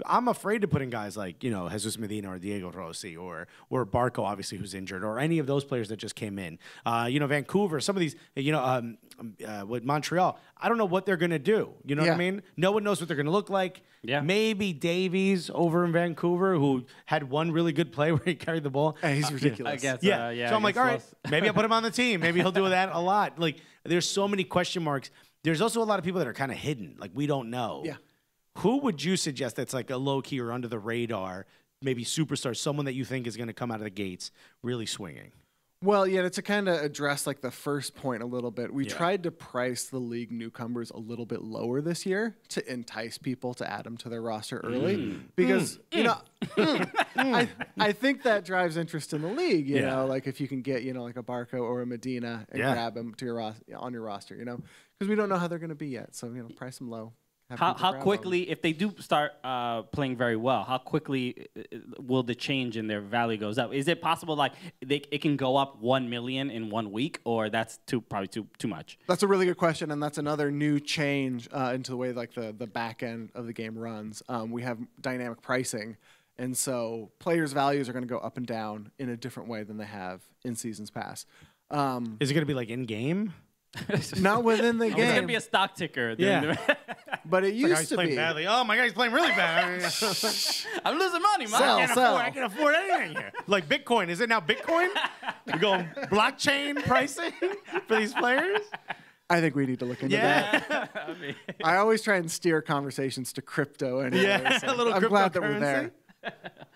I'm afraid to put in guys like, Jesus Medina or Diego Rossi or Barco, obviously, who's injured, or any of those players that just came in. Vancouver, some of these, with Montreal, I don't know what they're going to do. You know what I mean? No one knows what they're going to look like. Yeah. Maybe Davies over in Vancouver, who had one really good play where he carried the ball. Hey, he's ridiculous. I guess, So I'm like, all right, maybe I'll put him on the team. Maybe he'll do that a lot. Like, there's so many question marks. There's also a lot of people that are kind of hidden. Like, we don't know. Yeah. Who would you suggest that's like a low-key or under the radar, maybe superstar, someone that you think is going to come out of the gates really swinging? Well, yeah, to kind of address like the first point a little bit, we tried to price the league newcomers a little bit lower this year to entice people to add them to their roster early because, I think that drives interest in the league, you know, like if you can get, like a Barco or a Medina and grab them to your on your roster, because we don't know how they're going to be yet. So, price them low. How quickly, if they do start playing very well, how quickly will the change in their value goes up? Is it possible like it can go up 1 million in 1 week, or that's probably too much? That's a really good question, and that's another new change into the way like the back end of the game runs. We have dynamic pricing, and so players' values are going to go up and down in a different way than they have in seasons past. Is it going to be like in game? Not within the game. It's gonna be a stock ticker. But it used to be. Badly. Oh, my guy's playing really bad. I'm losing money, man. I can't afford anything here. Like Bitcoin. Is it now Bitcoin? We're going blockchain pricing for these players? I think we need to look into that. I always try and steer conversations to crypto anyway. Yeah, so a little I'm glad that we're cryptocurrency. there.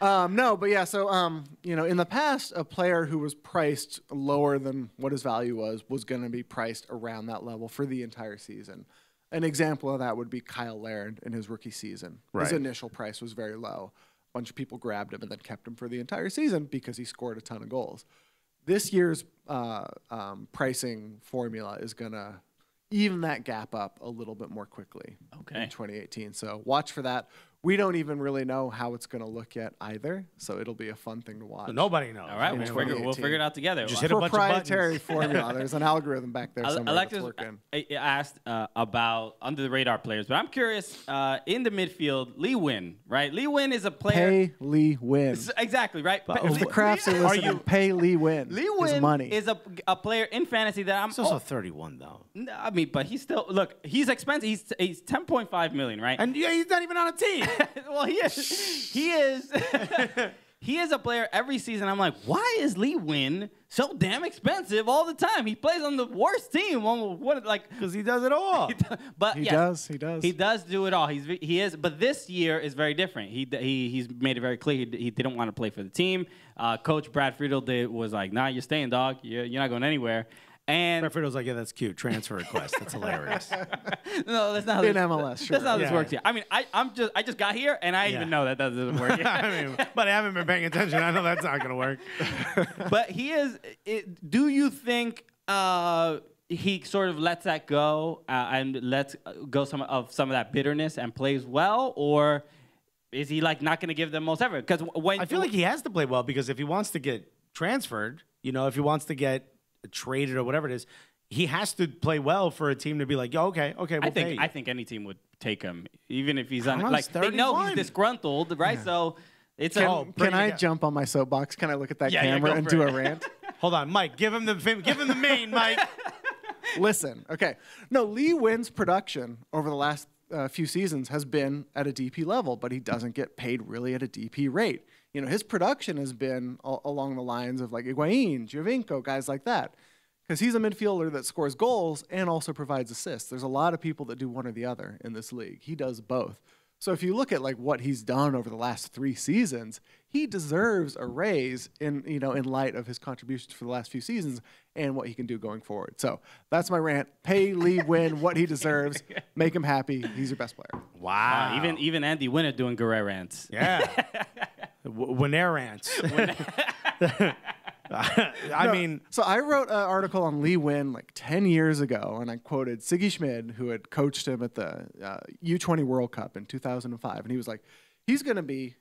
No, but yeah, so, in the past, a player who was priced lower than what his value was going to be priced around that level for the entire season. An example of that would be Kyle Laird in his rookie season. Right. His initial price was very low. A bunch of people grabbed him and then kept him for the entire season because he scored a ton of goals. This year's pricing formula is going to even that gap up a little bit more quickly in 2018. So watch for that. We don't even really know how it's going to look yet either, so it'll be a fun thing to watch. So nobody knows. All right, we'll figure it out together. Just hit a bunch of proprietary formula. There's an algorithm back there somewhere that's working. I asked about under the radar players, but I'm curious. In the midfield, Lee Nguyen, right? Lee Nguyen is a player. Pay Lee Nguyen. Exactly, right. If the Crafts are listening, pay Lee Nguyen. Lee Nguyen money. is a player in fantasy that I'm. He's also 31 though. I mean, but he's still he's expensive. He's 10.5 million, right? And he's not even on a team. Well, he is. He is a player every season. I'm like, why is Lee Nguyen so damn expensive all the time? He plays on the worst team. Because he does it all. But He does. He does do it all. He is. But this year is very different. He's made it very clear he didn't want to play for the team. Coach Brad Friedel was like, nah, you're staying, dog. You're not going anywhere. And Brad Friedel's like, yeah, that's cute. Transfer request. That's hilarious. No, that's not how in MLS. Sure. That's not how this works here. I mean, I just got here and I even know that doesn't work. But I haven't been paying attention. I know that's not going to work. But he is. Do you think he sort of lets that go and lets go some of that bitterness and plays well, or is he like not going to give the most effort? Because I feel like he has to play well, because if he wants to get transferred, if he wants to get traded or whatever it is, he has to play well for a team to be like, okay, we'll pay you. I think any team would take him, even if he's they know he's disgruntled, right? Yeah. So it's can I jump on my soapbox? Can I look at that camera and do a rant? Hold on, Mike. Give him the main, Mike. Listen, okay. No, Lee Nguyen's production over the last few seasons has been at a DP level, but he doesn't get paid really at a DP rate. His production has been along the lines of like Higuain, Giovinco, guys like that, because he's a midfielder that scores goals and also provides assists. There's a lot of people that do one or the other in this league. He does both. So if you look at like what he's done over the last 3 seasons, he deserves a raise in light of his contributions for the last few seasons and what he can do going forward. So that's my rant. Pay Lee Nguyen what he deserves. Make him happy. He's your best player. Wow. Even Andy Winner doing Guerrero rants. Yeah. Winner rants. So I wrote an article on Lee Nguyen like 10 years ago, and I quoted Siggy Schmid, who had coached him at the U20 World Cup in 2005, and he was like, he's going to be,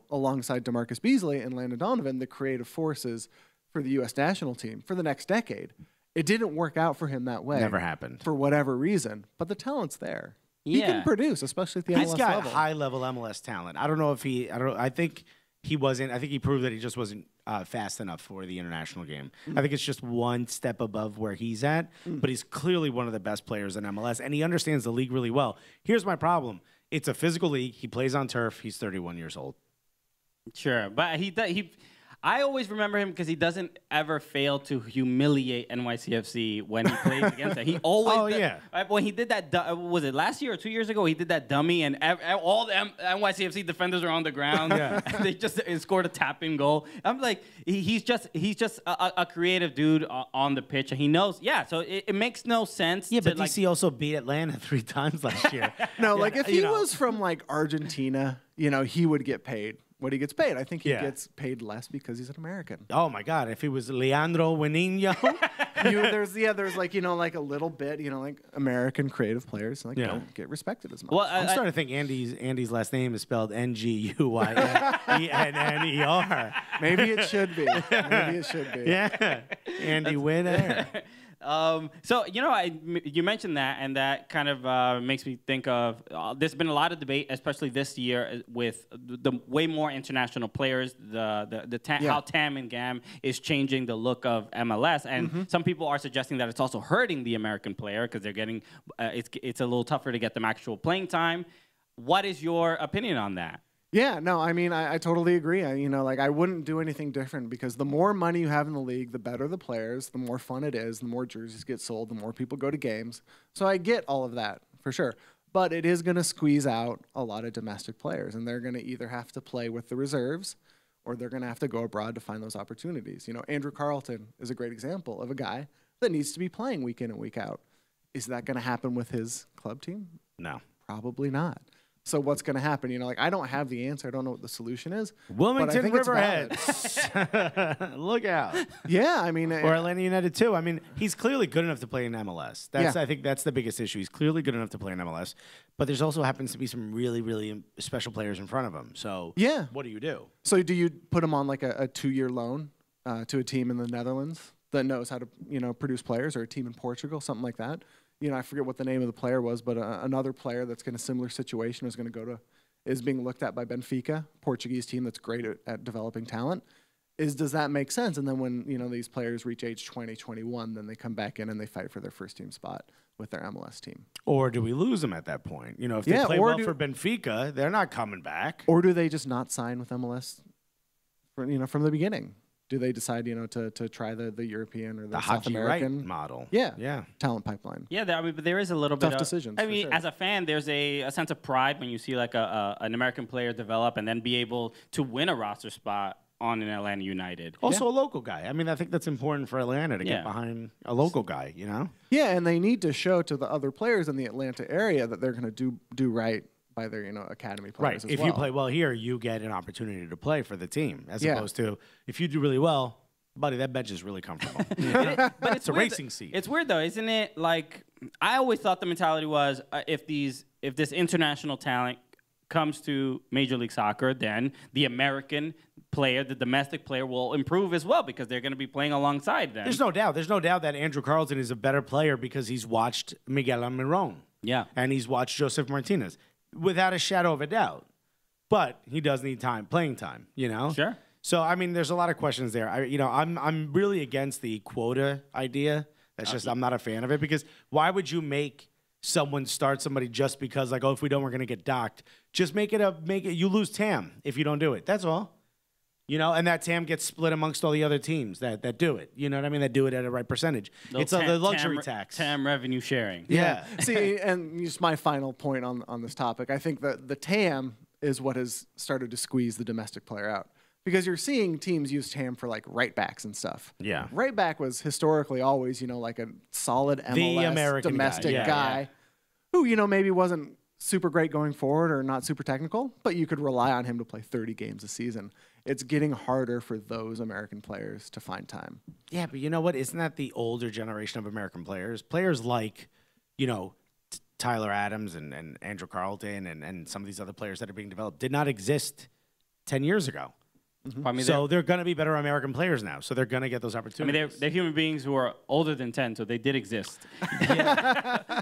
alongside DeMarcus Beasley and Landon Donovan, the creative forces for the U.S. national team for the next decade. It didn't work out for him that way. Never happened. For whatever reason, but the talent's there. He Yeah. can produce, especially at the MLS He's got level. high-level MLS talent. I don't know if he. I think he wasn't. I think he proved that he just wasn't fast enough for the international game. I think it's just one step above where he's at. But he's clearly one of the best players in MLS, and he understands the league really well. Here's my problem: it's a physical league. He plays on turf. He's 31 years old. Sure, but I always remember him because he doesn't ever fail to humiliate NYCFC when he plays against it. He always. Oh, yeah. When he did that, was it last year or 2 years ago? He did that dummy, and all the NYCFC defenders are on the ground. Yeah. And they just scored a tap-in goal. I'm like, he's just a creative dude on the pitch, and he knows. Yeah, so it makes no sense. Yeah, to, but DC also beat Atlanta 3 times last year. No, Yeah, like if you he know. was from like Argentina, he would get paid what he gets paid. I think he Yeah. gets paid less because he's an American. Oh my God! If he was Leandro Juninho, There's like like a little bit, like American creative players like Yeah. don't get respected as much. Well, I'm starting to think Andy's last name is spelled Nguyenner. Maybe it should be. Maybe it should be. Yeah, Andy Winner. So you mentioned that, and that kind of makes me think of there's been a lot of debate, especially this year, with the way more international players. How TAM and GAM is changing the look of MLS, and some people are suggesting that it's also hurting the American player because they're getting it's a little tougher to get them actual playing time. What is your opinion on that? Yeah, no, I mean, I totally agree. I wouldn't do anything different because the more money you have in the league, the better the players, the more fun it is, the more jerseys get sold, the more people go to games. So I get all of that for sure. But it is going to squeeze out a lot of domestic players, and they're going to either have to play with the reserves or they're going to have to go abroad to find those opportunities. Andrew Carlton is a great example of a guy that needs to be playing week in and week out. Is that going to happen with his club team? No. Probably not. So what's going to happen? I don't have the answer. I don't know what the solution is. Wilmington think it's Riverhead. Look out. Yeah, I mean, Or Atlanta United too. I mean, he's clearly good enough to play in MLS. I think that's the biggest issue. He's clearly good enough to play in MLS, but there's also happens to be some really, really special players in front of him. So yeah. what do you do? So do you put him on like a 2-year loan to a team in the Netherlands that knows how to produce players, or a team in Portugal, something like that? I forget what the name of the player was, but another player that's in a similar situation is being looked at by Benfica, Portuguese team that's great at developing talent. Does that make sense? And then when these players reach age 20, 21, then they come back in and they fight for their first team spot with their MLS team. Or do we lose them at that point? If they play well for Benfica, they're not coming back. Or do they just not sign with MLS from the beginning? Do they decide, to try the European or the South Haji American Wright model? Yeah. Talent pipeline. Yeah, but there is a little Tough bit of decisions, I for mean, sure. as a fan, there's a sense of pride when you see like an American player develop and then be able to win a roster spot on an Atlanta United. Also a local guy. I mean, I think that's important for Atlanta to Yeah. get behind a local guy, Yeah, and they need to show to the other players in the Atlanta area that they're going to do right by their academy players. Right. As If well. you play well here, you get an opportunity to play for the team, as Yeah. opposed to if you do really well, buddy, that bench is really comfortable. But it's a weird racing seat. It's weird though, isn't it? Like I always thought the mentality was if this international talent comes to Major League Soccer, then the American player, the domestic player, will improve as well because they're going to be playing alongside them. There's no doubt. There's no doubt that Andrew Carlton is a better player because he's watched Miguel Almiron. Yeah. And he's watched Joseph Martinez, without a shadow of a doubt. But he does need playing time, Sure. So I mean, there's a lot of questions there. I'm really against the quota idea. That's just I'm not a fan of it because why would you make someone start somebody just because if we don't, we're gonna get docked. Just make it you lose TAM if you don't do it. That's all. And that TAM gets split amongst all the other teams that do it. You know what I mean? That do it at a right percentage. It's the luxury tax. TAM revenue sharing. Yeah. See, and just my final point on this topic, I think that the TAM is what has started to squeeze the domestic player out. Because you're seeing teams use TAM for right backs and stuff. Yeah. Right back was historically always, like a solid MLS American domestic guy who, maybe wasn't super great going forward or not super technical, but you could rely on him to play 30 games a season. It's getting harder for those American players to find time. Yeah, but you know what? Isn't that the older generation of American players? Players like, Tyler Adams and Andrew Carlton and some of these other players that are being developed did not exist 10 years ago. I mean, So they're going to be better American players now. So they're going to get those I opportunities. mean, they're human beings who are older than 10, so they did exist.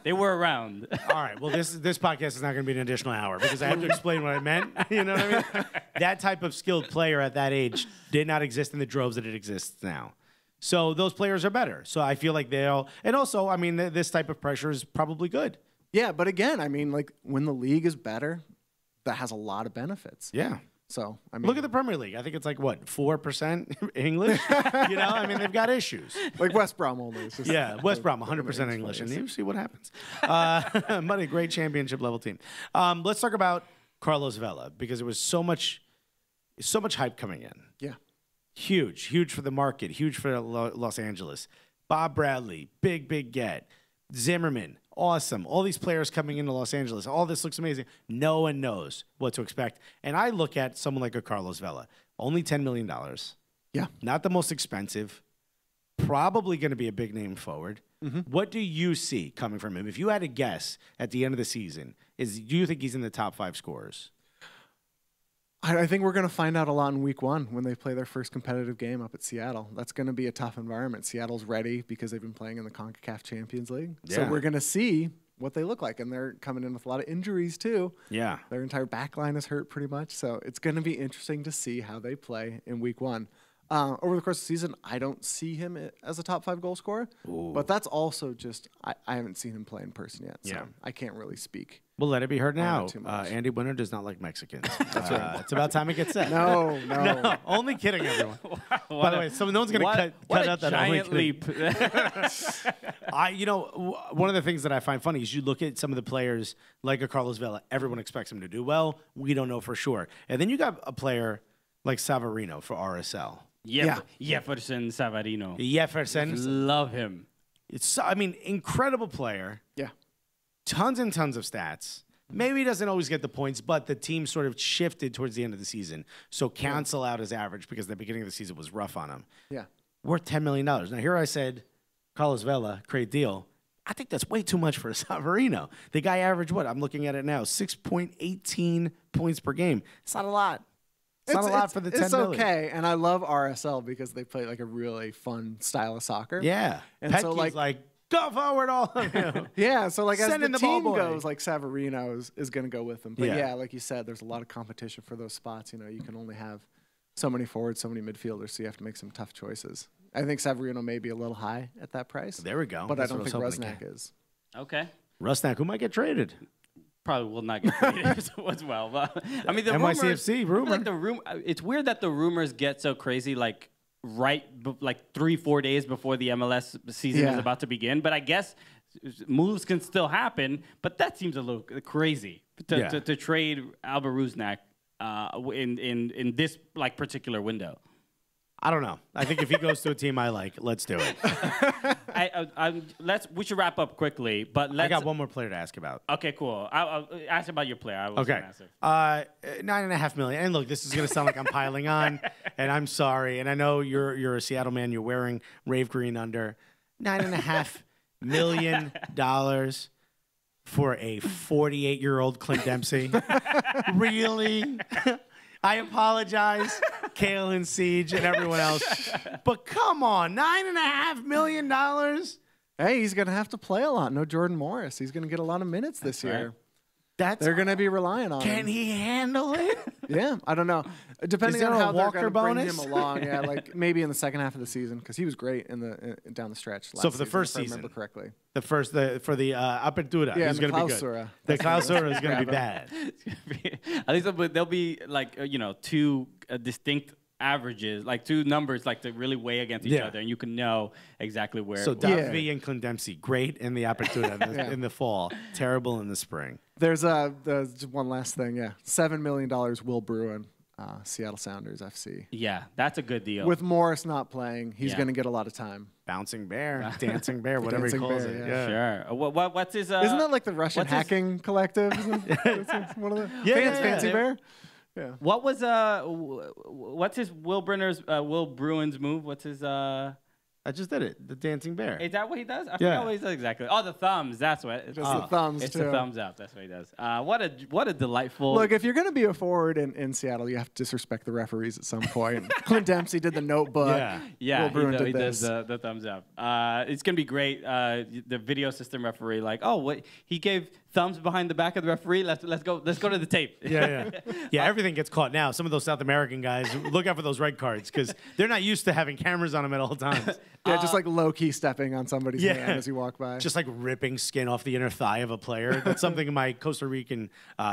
They were around. All right. Well, this podcast is not going to be an additional hour because I have to explain what I meant. You know what I mean? That type of skilled player at that age did not exist in the droves that it exists now. So those players are better. So I feel like they'll, and also, I mean, this type of pressure is probably good. Yeah, but again, I mean, like when the league is better, that has a lot of benefits. Yeah. So I mean, Look at the Premier League. I think it's like what 4% English. You know, I mean they've got issues. like West Brom only. It's just Yeah, West Brom 100% English, and you see what happens. But a great championship level team. Let's talk about Carlos Vela because there was so much hype coming in. Yeah. Huge for the market, huge for Los Angeles. Bob Bradley, big get. Zimmerman, awesome. All these players coming into Los Angeles. All this looks amazing. No one knows what to expect. And I look at someone like a Carlos Vela, only $10 million. Yeah. Not the most expensive. Probably going to be a big name forward. What do you see coming from him? If you had to guess at the end of the season, do you think he's in the top 5 scorers? I think we're going to find out a lot in week 1 when they play their first competitive game up at Seattle. That's going to be a tough environment. Seattle's ready because they've been playing in the CONCACAF Champions League. So Yeah. we're going to see what they look like. And they're coming in with a lot of injuries, too. Yeah. Their entire back line is hurt pretty much. So it's going to be interesting to see how they play in week 1. Over the course of the season, I don't see him as a top 5 goal scorer. But that's also just, I haven't seen him play in person yet. So Yeah. I can't really speak. Well, let it be heard now. too much. Andy Winter does not like Mexicans. That's right. It's about time it gets said. No. No, only kidding, everyone. By the way, so no one's going to cut out that only giant kidding. leap. One of the things that I find funny is you look at some of the players like a Carlos Vela. Everyone expects him to do well. We don't know for sure. And then you got a player like Savarino for RSL. Jefferson Savarino. Jefferson. Love him. Incredible player. Yeah. Tons and tons of stats. Maybe he doesn't always get the points, but the team sort of shifted towards the end of the season. So cancel out his average because the beginning of the season was rough on him. Yeah. Worth $10 million. Now, here I said, Carlos Vela, great deal. I think that's way too much for Savarino. The guy averaged what? I'm looking at it now, 6.18 points per game. It's not a lot. It's not a lot for the 10 It's million. okay, and I love RSL because they play like a really fun style of soccer. Yeah. And Petke's so like, go forward, all of you. Yeah, so like Send as in the the ball team boy. goes, like Savarino is going to go with them. But Yeah. yeah, like you said, there's a lot of competition for those spots. You know, you can only have so many forwards, so many midfielders, so you have to make some tough choices. I think Savarino may be a little high at that price. There we go. But That's I don't what think I was hoping to Rusnak is. Okay. Rusnak, who might get traded? Probably will not get traded as well. But I mean, the NYCFC rumors, rumor. like it's weird that the rumors get so crazy, like like 3-4 days before the MLS season is Yeah. about to begin. But I guess moves can still happen. But that seems a little crazy to trade Albert Rusnak in this like particular window. I don't know. I think if he goes to a team I like, let's do it. We should wrap up quickly, but I got one more player to ask about. Okay, cool. I'll ask about your player. I was Okay. gonna ask. $9.5 million. And look, this is going to sound like I'm piling on, and I'm sorry. And I know you're a Seattle man. You're wearing Rave Green under. $9.5 million for a 48-year-old Clint Dempsey. Really? I apologize, Kale and Siege and everyone else. But come on, $9.5 million? Hey, he's going to have to play a lot. No Jordan Morris. He's going to get a lot of minutes this year. They're going to be relying on him. Can he handle it? Yeah, I don't know. Depending there on a how they're Walker going to bring bonus? him along. Yeah, like maybe in the second half of the season because he was great down the stretch. So for the first if I season, remember correctly. For the Apertura, Yeah, he's and the going to be good. Clausura. The Clausura is going to be Yeah, bad. At least there'll be like two distinct averages, like two numbers, like to really weigh against each Yeah. other, and you can know exactly where. So Yeah. Davi and Clint Dempsey, great in the Apertura in the fall, terrible in the spring. There's one last thing. Yeah, $7 million. Will Bruin, Seattle Sounders FC. yeah, that's a good deal. With Morris not playing, he's Yeah. going to get a lot of time. Bouncing bear, dancing bear, whatever he Dancing calls bear, it. yeah. Sure. What's his? Isn't that like the Russian what's his- hacking collective? Isn't it? One of the Yeah. Fancy Bear. Yeah. What was what's his Will Bruin's move? What's his I I just did it. The dancing bear. Is that what he does? I Yeah. forgot what he does exactly. Oh, the thumbs. That's what. Just the thumbs, It's too. the thumbs up. That's what he does. What a delightful. Look, if you're going to be a forward in Seattle, you have to disrespect the referees at some point. Clint Dempsey did the Notebook. Yeah. Yeah, Will Bruin he did does this. the thumbs up. It's gonna be great. The video system referee, like, oh, what he gave thumbs behind the back of the referee. Let's go to the tape. Yeah, everything gets caught now. Some of those South American guys, look out for those red cards because they're not used to having cameras on them at all times. Yeah, just like low-key stepping on somebody's Yeah. hand as you walk by. Just like ripping skin off the inner thigh of a player. That's something my Costa Rican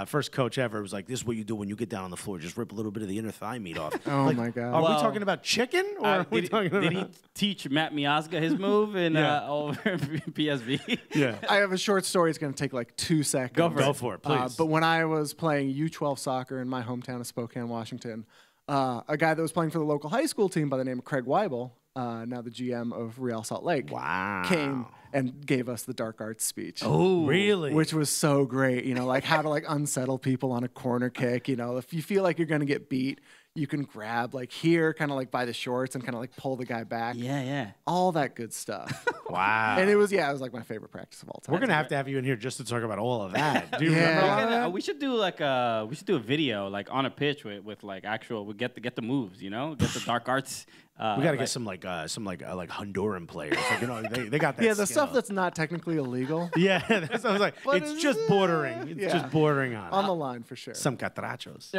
first coach ever was like, this is what you do when you get down on the floor. Just rip a little bit of the inner thigh meat off. Oh, Like, my God. Are we Well, talking about chicken? Or are we talking about... Did he teach Matt Miazga his move in Yeah. over PSV? Yeah. I have a short story. It's going to take like 2 seconds. Go for it, please. But when I was playing U12 soccer in my hometown of Spokane, Washington, a guy that was playing for the local high school team by the name of Craig Weibel, now the GM of Real Salt Lake, Wow. came and gave us the dark arts speech. Oh, really? Which was so great, like how to like unsettle people on a corner kick. If you feel like you're gonna get beat, you can grab like here, kind of like by the shorts, and kind of like pull the guy back. Yeah. All that good stuff. Wow. And it was like my favorite practice of all time. We're going to have you in here just to talk about all of that. Do you Yeah. remember a lot of that? We should do a video like on a pitch with like actual. We get the moves. Get the dark arts. We got to get some Honduran players. Like, they got that. Yeah, the skill. stuff that's not technically illegal. Yeah, that's what I was like. But It's it's, just bordering. It's yeah. just bordering On the line for sure. some catrachos.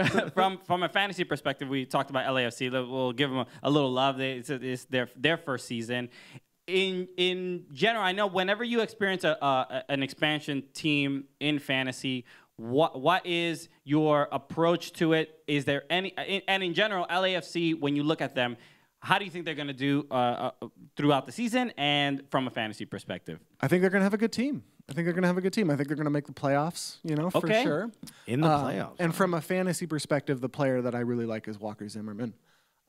From a fantasy perspective, we talked about LAFC. We'll give them a little love. It's their first season. In general, I know whenever you experience an expansion team in fantasy, what is your approach to it? Is there any and in general LAFC, when you look at them, how do you think they're going to do throughout the season and from a fantasy perspective? I think they're going to have a good team. I think they're going to make the playoffs, for Okay. sure. In the playoffs. And from a fantasy perspective, the player that I really like is Walker Zimmerman.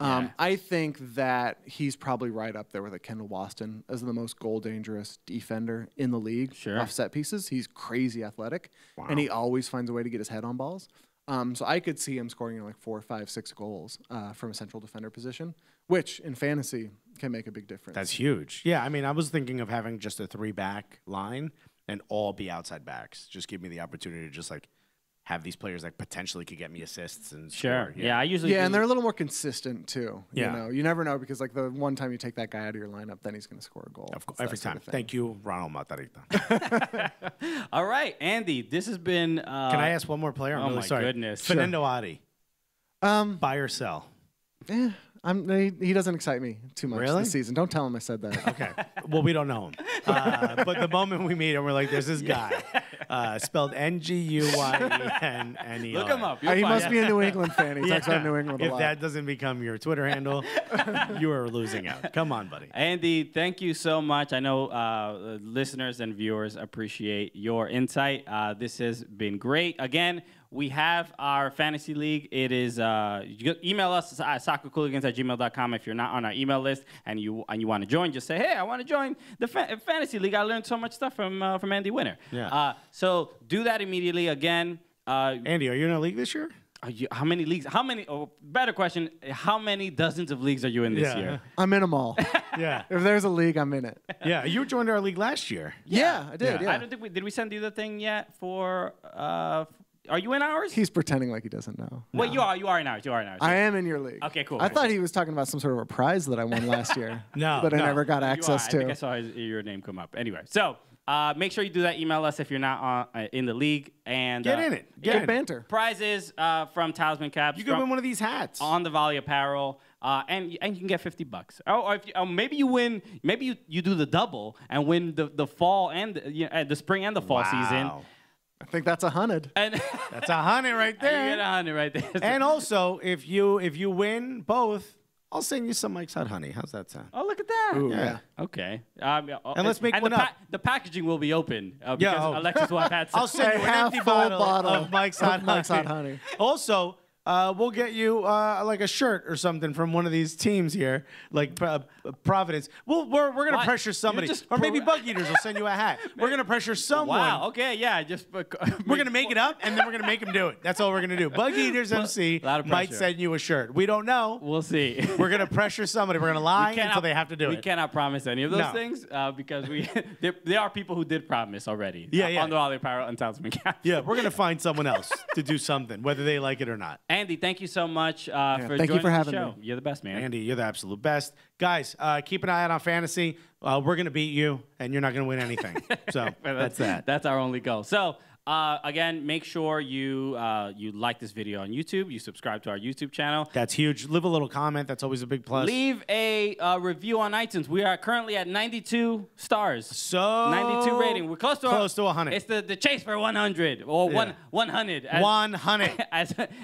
Yeah. I think that he's probably right up there with a Kendall Waston as the most goal dangerous defender in the league. Sure. Off set pieces, he's crazy athletic, and he always finds a way to get his head on balls. So I could see him scoring 4, 5, 6 goals from a central defender position, which in fantasy can make a big difference. That's huge. Yeah, I mean, I was thinking of having just a 3-back line and all be outside backs. Just give me the opportunity to just have these players that potentially could get me assists and Sure. score. Yeah, I usually and they're a little more consistent too. Yeah. You never know because the one time you take that guy out of your lineup, then he's going to score a goal. Of course, It's that every sort time. of thing. Thank you, Ronald Matarita. All right, Andy, this has been. Can I ask one more player? I'm oh really my sorry. goodness. Fernando Adi. Buy or sell? He doesn't excite me too much Really? this season. Don't tell him I said that. Okay. Well, we don't know him. But the moment we meet him, we're like, there's this guy. Spelled Nguyeneni. Look him up. He You'll must find be a New England fan. He talks about New England a If lot. that doesn't become your Twitter handle, you are losing out. Come on, buddy. Andy, thank you so much. I know listeners and viewers appreciate your insight. This has been great. Again, we have our fantasy league. It is you email us at soccercooligans@gmail.com if you're not on our email list and you want to join. Just say, hey, I want to join the fantasy league. I learned so much stuff from Andy Winter. Yeah. So do that immediately. Again, Andy, are you in a league this year? how many leagues? Better question. How many dozens of leagues are you in this year? I'm in them all. Yeah. If there's a league, I'm in it. Yeah. You joined our league last year. Yeah, I did. Yeah. I don't think did we send you the thing yet for? Are you in ours? He's pretending like he doesn't know. Well, you are in ours. You are in ours. I am in your league. Okay, cool. I thought he was talking about some sort of a prize that I won last year. No, that I no. never got You access are. I to. think I saw your name come up. Anyway, so make sure you do that. Email us if you're not in the league. And Get in it. Get Good in it. banter. Prizes from Talisman Caps. You could win one of these hats. on the Volley Apparel. And you can get $50. Or if maybe you win. Maybe you do the double and win the fall and the spring and the fall season. I think that's 100. And That's 100 right you there. get 100 right there. And also, if you win both, I'll send you some Mike's Hot Honey. How's that sound? oh, look at that. Ooh, Yeah. Okay. And let's make one up. The packaging will be open because Yeah, Alexis will have had some. I'll send you an half empty full bottle bottle of Mike's Hot of Mike's Honey. Hot Honey. Also, we'll get you like a shirt or something from one of these teams here, like Providence. We're gonna pressure somebody, or maybe Bug Eaters will send you a hat. We're gonna pressure someone. Wow. Okay. Yeah. Just we're gonna make it up, and then we're gonna make them do it. That's all we're gonna do. Bug Eaters MC might send you a shirt. We don't know. We'll see. We're gonna pressure somebody. We're gonna lie until they have to do it. We cannot promise any of those things because there are people who did promise already. Yeah. Under all the apparel and talisman caps. Yeah, we're gonna find someone else to do something, whether they like it or not. Andy, thank you so much for joining thank you for having the show. me. You're the best, man. Andy, you're the absolute best. Guys, keep an eye out on fantasy. We're going to beat you, and you're not going to win anything. So that's that. That's our only goal. So, again, make sure you like this video on YouTube. You subscribe to our YouTube channel. That's huge. Leave a little comment. That's always a big plus. Leave a review on iTunes. We are currently at 92 stars. So 92 rating. We're close to 100. It's the chase for 100 or 100. 100.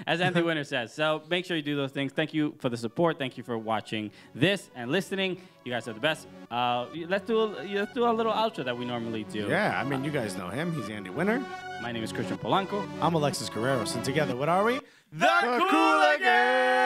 As Andy Winter says. So make sure you do those things. Thank you for the support. Thank you for watching this and listening. You guys are the best. Let's do a little outro that we normally do. Yeah, I mean, you guys know him. He's Andy Winter. My name is Christian Polanco. I'm Alexis Guerreros, and together, what are we? The Cooligans!